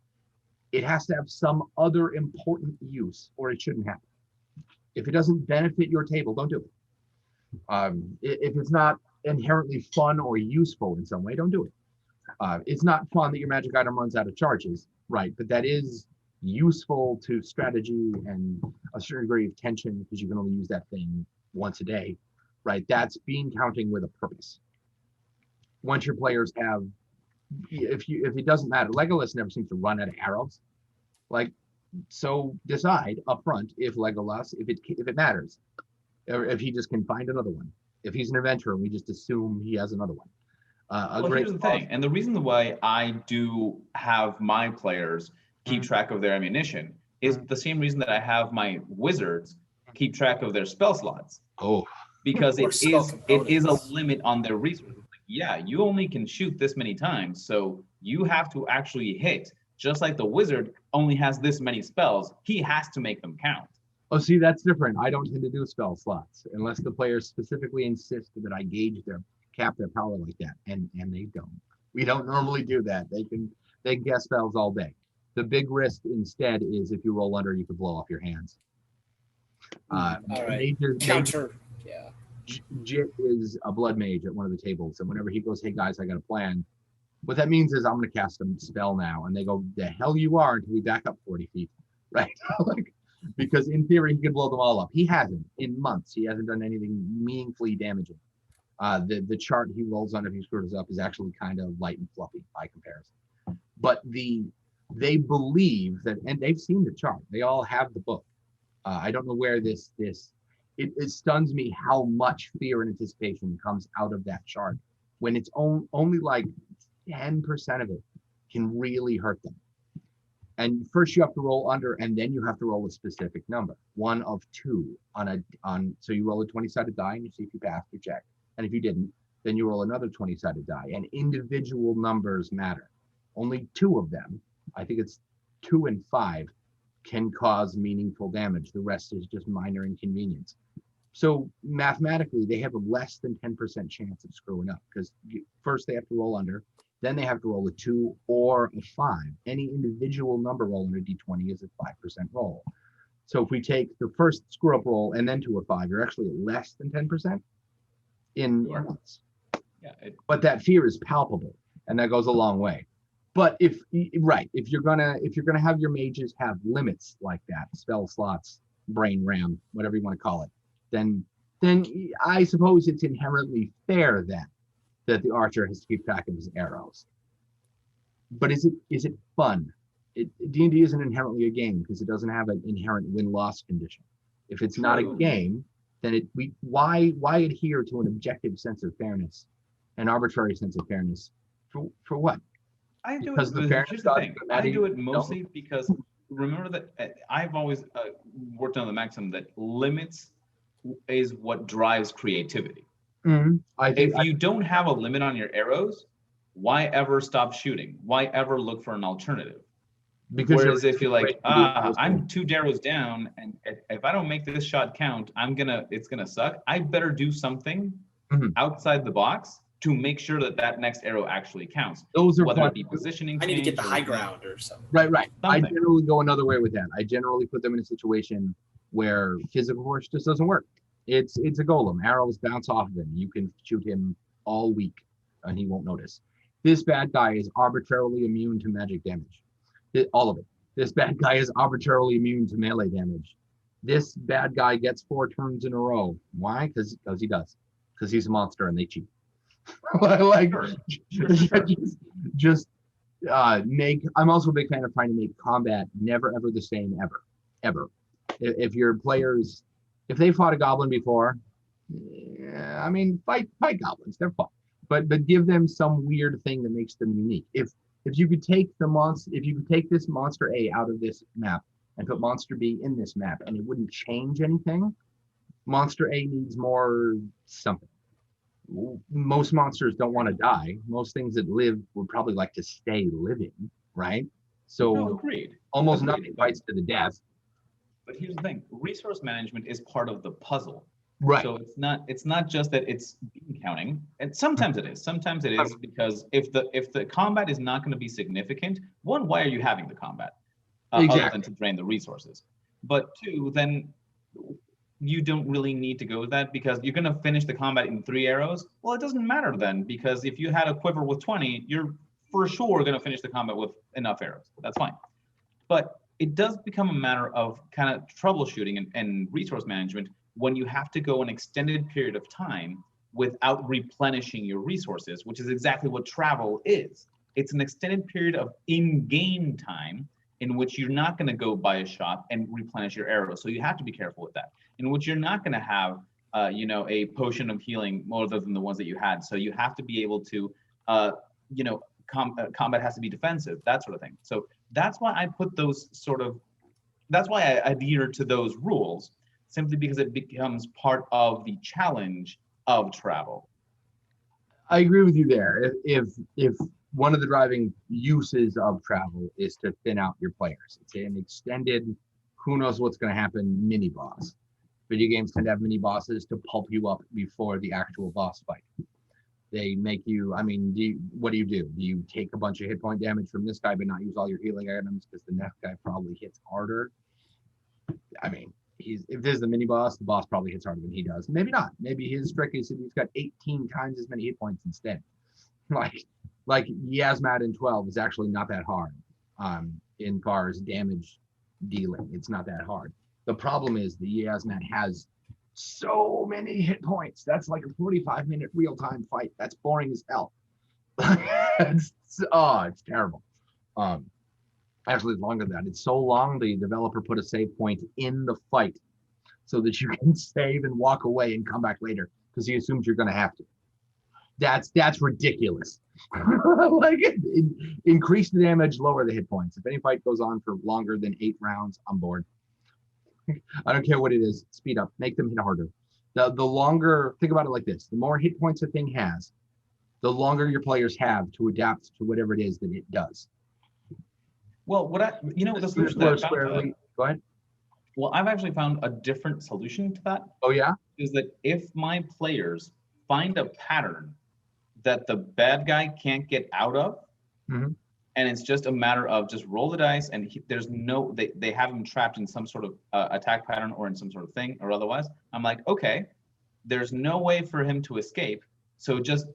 it has to have some other important use or it shouldn't happen. If it doesn't benefit your table, don't do it. If it's not inherently fun or useful in some way, don't do it. It's not fun that your magic item runs out of charges, right? But that is useful to strategy and a certain degree of tension because you can only use that thing once a day, right? That's bean counting with a purpose. Once your players have, if it doesn't matter, Legolas never seems to run out of arrows. Like, so decide up front if Legolas, if it matters, or if he just can find another one. If he's an adventurer, we just assume he has another one. Here's the thing, and the reason why I do have my players keep track of their ammunition is the same reason that I have my wizards keep track of their spell slots. Oh, because it is a limit on their resources. Yeah, you only can shoot this many times, so you have to actually hit. Just like the wizard only has this many spells, he has to make them count. Oh, see, that's different. I don't tend to do spell slots unless the players specifically insist that I cap their power like that, and they don't. We don't normally do that. They can guess spells all day. The big risk instead is if you roll under, you could blow off your hands. All right. Counter. Yeah. Jit is a blood mage at one of the tables, and whenever he goes, "Hey guys, I got a plan," what that means is I'm going to cast a spell now, and they go, "The hell you are!" until we back up 40 feet, right? Like, because in theory he can blow them all up. He hasn't in months. He hasn't done anything meaningfully damaging. The chart he rolls on if he screws up is actually kind of light and fluffy by comparison. But they believe that, and they've seen the chart. They all have the book. I don't know where it stuns me how much fear and anticipation comes out of that chart when it's only like 10% of it can really hurt them. And first you have to roll under, and then you have to roll a specific number, one of two so you roll a 20-sided die and you see if you passed your check. And if you didn't, then you roll another 20-sided die, and individual numbers matter. Only two of them, I think it's 2 and 5, can cause meaningful damage. The rest is just minor inconvenience. So mathematically, they have a less than 10% chance of screwing up because first they have to roll under, then they have to roll a 2 or a 5. Any individual number roll in a d20 is a 5% roll. So if we take the first screw up roll and then to a 5, you're actually at less than 10% in months. Yeah, but that fear is palpable, and that goes a long way. But if you're gonna have your mages have limits like that, spell slots, brain RAM, whatever you want to call it, then I suppose it's inherently fair that the archer has to keep track of his arrows. But is it fun? D&D isn't inherently a game because it doesn't have an inherent win-loss condition. If it's not a game, then why adhere to an objective sense of fairness, an arbitrary sense of fairness, for what? I do it. Here's the thing. I do it mostly because remember that I've always worked on the maxim that limits is what drives creativity. Mm-hmm. If you don't have a limit on your arrows, why ever stop shooting? Why ever look for an alternative? Whereas if you're like, I'm 2 arrows down, and if I don't make this shot count, it's gonna suck. I better do something outside the box to make sure that next arrow actually counts. Those are whether it be positioning. I need to get the high ground or something. Right. I generally go another way with that. I generally put them in a situation where physical force just doesn't work. It's a golem. Arrows bounce off of him. You can shoot him all week and he won't notice. This bad guy is arbitrarily immune to magic damage. All of it. This bad guy is arbitrarily immune to melee damage. This bad guy gets 4 turns in a row. Why? Because he does. Because he's a monster and they cheat. Like, just I'm also a big fan of trying to make combat never ever the same ever. If your players, if they fought a goblin before, I mean, fight goblins, they're fun. but give them some weird thing that makes them unique. If you could take if you could take this monster A out of this map and put monster B in this map, and it wouldn't change anything, monster A needs more something. Most monsters don't want to die. Most things that live would probably like to stay living, right? So No, agreed. almost Agreed. nothing fights to the death. But here's the thing: resource management is part of the puzzle. Right. So it's not just that it's bean counting, and sometimes it is. Sometimes it is because if the combat is not going to be significant, one, why are you having the combat? Other than to drain the resources. But two, then you don't really need to go with that because you're going to finish the combat in 3 arrows. Well, it doesn't matter then because if you had a quiver with 20, you're for sure going to finish the combat with enough arrows. That's fine. But it does become a matter of kind of troubleshooting and resource management when you have to go an extended period of time without replenishing your resources, which is exactly what travel is. It's an extended period of in-game time in which you're not going to go buy a shop and replenish your arrows. So you have to be careful with that. In which you're not going to have, a potion of healing more than the ones that you had. So you have to be able to, combat has to be defensive, that sort of thing. So that's why I put that's why I adhere to those rules, simply because it becomes part of the challenge of travel. I agree with you there. If one of the driving uses of travel is to thin out your players, it's an extended, who knows what's going to happen, mini boss. Video games tend to have mini bosses to pulp you up before the actual boss fight. They make you, what do? Do you take a bunch of hit point damage from this guy but not use all your healing items because the next guy probably hits harder? If this is the mini boss, the boss probably hits harder than he does. Maybe not. Maybe his trick is he's got 18 times as many hit points instead. Like Yasmat in 12 is actually not that hard. In far as damage dealing, it's not that hard. The problem is the Yasmat has so many hit points. That's like a 45-minute real-time fight. That's boring as hell. It's terrible. Actually, it's longer than that. It's so long, the developer put a save point in the fight so that you can save and walk away and come back later because he assumes you're going to have to. That's ridiculous. Increase the damage, lower the hit points. If any fight goes on for longer than 8 rounds, I'm bored. I don't care what it is. Speed up, make them hit harder. The longer, think about it like this: the more hit points a thing has, the longer your players have to adapt to whatever it is that it does. Well, the solution that I found, go ahead. Well, I've actually found a different solution to that. Oh yeah? Is that if my players find a pattern that the bad guy can't get out of, mm-hmm. and it's just a matter of just roll the dice and they have him trapped in some sort of attack pattern or in some sort of thing or otherwise, I'm like, okay, there's no way for him to escape. So just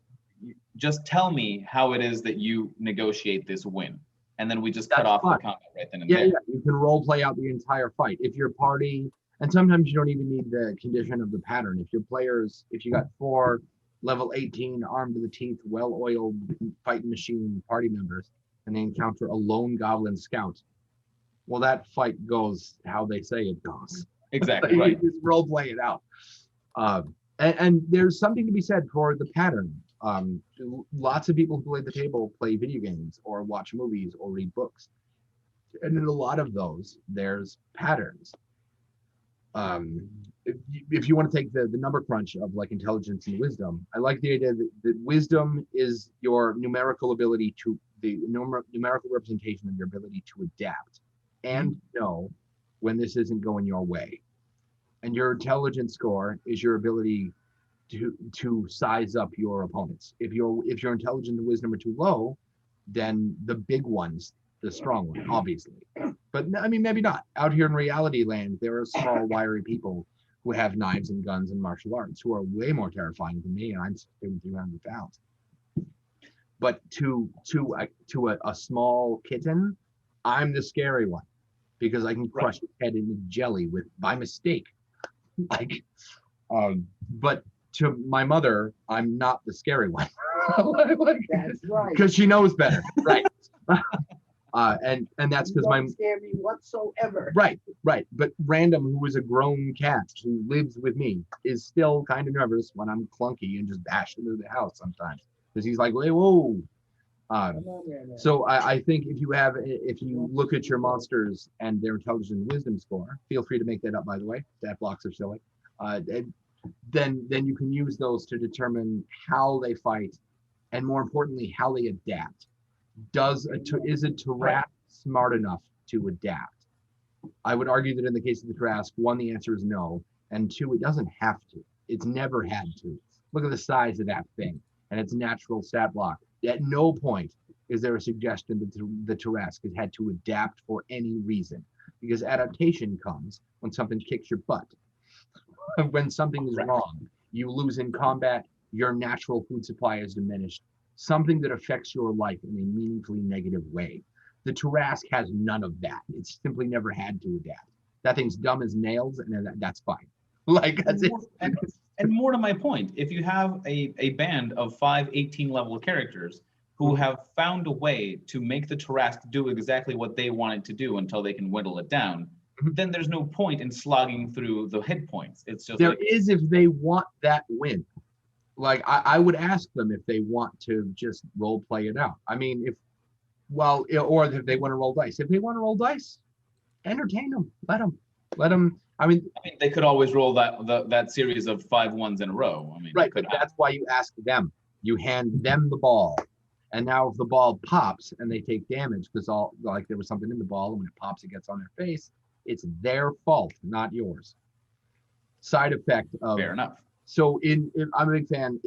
tell me how it is that you negotiate this win. And then we just cut off the combat right then and there. Yeah, you can role play out the entire fight. If your party, and sometimes you don't even need the condition of the pattern. If your players, if you got 4 level 18 armed to the teeth, well-oiled fighting machine party members, and they encounter a lone goblin scout, well, that fight goes how they say it goes. Exactly, right. You just role play it out. And there's something to be said for the pattern. Lots of people who play the table play video games or watch movies or read books. And in a lot of those, there's patterns. If you want to take the number crunch of like intelligence and wisdom, I like the idea that wisdom is your numerical ability to, the numerical representation of your ability to adapt and know when this isn't going your way. And your intelligence score is your ability to size up your opponents. If your intelligence and wisdom are too low, then the big one's the strong one, obviously. But maybe not. Out here in reality land, there are small, wiry people who have knives and guns and martial arts who are way more terrifying than me, and I'm 300 pounds. But to a small kitten, I'm the scary one because I can crush his head into jelly by mistake. But to my mother, I'm not the scary one. That's right. Because she knows better, right? And that's because my scare me whatsoever. Right. But Random, who is a grown cat who lives with me, is still kind of nervous when I'm clunky and just bash into the house sometimes. because he's like, wait, whoa. Come on there, man. So I think if you look at your monsters and their intelligence and wisdom score, feel free to make that up, by the way. Stat blocks are silly. Then you can use those to determine how they fight, and more importantly, how they adapt. Is a Tarrasque smart enough to adapt? I would argue that in the case of the Tarrasque, one, the answer is no, and two, it doesn't have to. It's never had to. Look at the size of that thing and its natural stat block. At no point is there a suggestion that the Tarrasque has had to adapt for any reason, because adaptation comes when something kicks your butt. When something is wrong, you lose in combat, your natural food supply is diminished, something that affects your life in a meaningfully negative way. The Tarrasque has none of that. It's simply never had to adapt. That thing's dumb as nails, and that's fine. Like, that's it. And more to my point, if you have a band of 5 18-level characters who have found a way to make the Tarrasque do exactly what they wanted to do until they can whittle it down, then there's no point in slogging through the hit points. It's just there is if they want that win. Like, I would ask them if they want to just role play it out. I mean, or if they want to roll dice. If they want to roll dice, entertain them. Let them. I mean, they could always roll that series of 5 ones in a row. I mean, right, but that's why you ask them. You hand them the ball, and now if the ball pops and they take damage because there was something in the ball, and when it pops, it gets on their face. It's their fault, not yours. Side effect of fair enough. So I'm a big fan.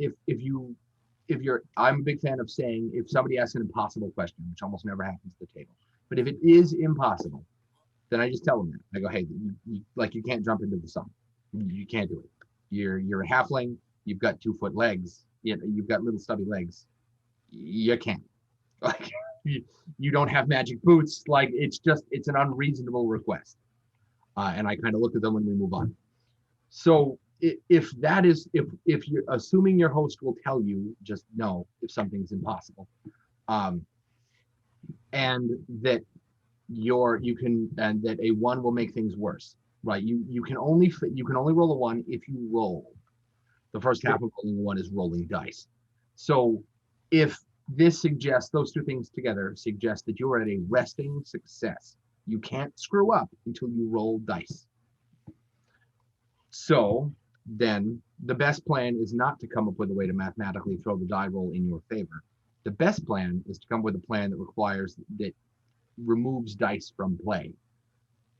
I'm a big fan of saying, if somebody asks an impossible question, which almost never happens at the table, but if it is impossible, then I just tell them that. I go, hey, you can't jump into the sun. You can't do it. You're a halfling. You've got 2-foot legs. You've got little stubby legs. You can't. Like, you don't have magic boots. Like, it's an unreasonable request. And I kind of look at them when we move on. So if you're assuming your host will tell you just no if something's impossible, and that that a 1 will make things worse, right? You can only roll a 1 if you roll. The first half of rolling a 1 is rolling dice. So if this suggests, those two things together suggest that you're at a resting success. You can't screw up until you roll dice. So then the best plan is not to come up with a way to mathematically throw the die roll in your favor. The best plan is to come up with a plan that removes dice from play.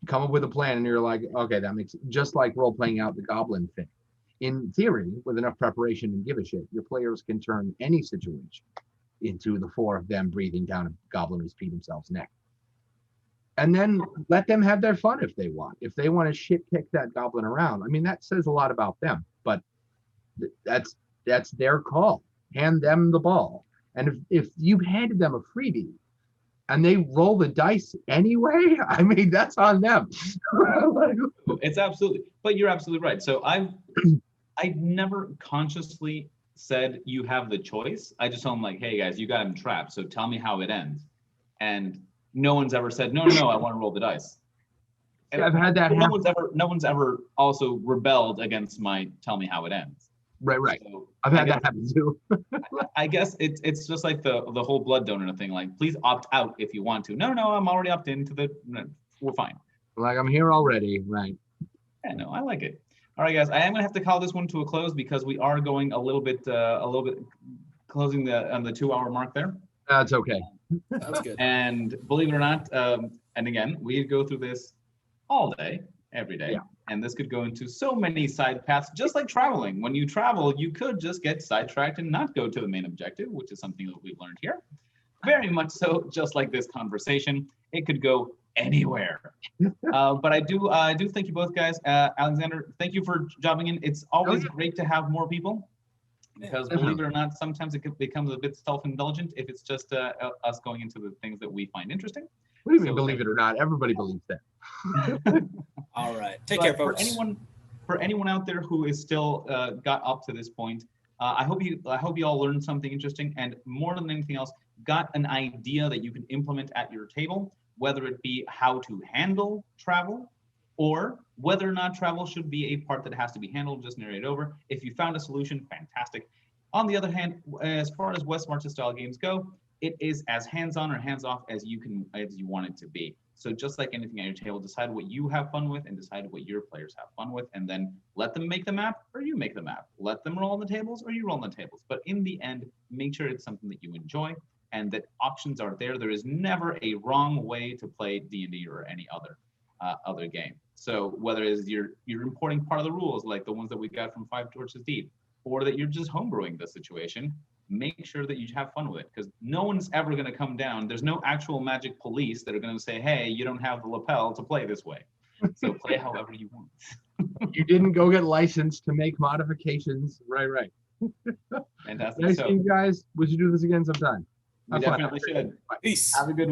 Come up with a plan and you're like, okay, that makes just like role playing out the goblin thing. In theory, with enough preparation and give a shit, your players can turn any situation into the 4 of them breathing down a goblin who's peed himself's neck. And then let them have their fun if they want. If they want to shit kick that goblin around, I mean, that says a lot about them, but that's their call. Hand them the ball. And if you've handed them a freebie and they roll the dice anyway, I mean, that's on them. It's absolutely, but you're absolutely right. So I never consciously said you have the choice. I just told them like, hey guys, you got him trapped. So tell me how it ends. And no one's ever said, no, I want to roll the dice. And I've had that happen. No one's ever also rebelled against my tell me how it ends. Right. So I've had that happen too. I guess it's just like the whole blood donor thing. Like, please opt out if you want to. No, I'm already opted into we're fine. Like, I'm here already, right? Yeah, no, I like it. All right, guys, I am gonna have to call this one to a close because we are going a little bit closing on the 2-hour mark there. That's okay. That's good. And believe it or not, and again, we go through this all day, every day. Yeah. And this could go into so many side paths, just like traveling. When you travel, you could just get sidetracked and not go to the main objective, which is something that we've learned here. Very much so, just like this conversation, it could go anywhere. But I do thank you both guys. Alexander, thank you for jobbing in. It's always great to have more people. Because believe it or not, sometimes it becomes a bit self-indulgent if it's just us going into the things that we find interesting. What do you mean, believe it or not? Everybody believes that. All right. Take care, folks. For anyone out there who is still got up to this point, I hope you all learned something interesting, and more than anything else, got an idea that you can implement at your table, whether it be how to handle travel, or whether or not travel should be a part that has to be handled, just narrate over. If you found a solution, fantastic. On the other hand, as far as West Marches style games go, it is as hands-on or hands-off as you want it to be. So just like anything at your table, decide what you have fun with and decide what your players have fun with, and then let them make the map or you make the map. Let them roll on the tables or you roll on the tables. But in the end, make sure it's something that you enjoy and that options are there. There is never a wrong way to play D&D or any other game. So whether it's you're importing part of the rules, like the ones that we got from Five Torches Deep, or that you're just homebrewing the situation, make sure that you have fun with it, because no one's ever going to come down. There's no actual magic police that are going to say, hey, you don't have the lapel to play this way. So play however you want. You didn't go get licensed to make modifications. Right. Fantastic. Nice So seeing you guys. We should do this again sometime. we Have fun. definitely should. Peace. Have a good one.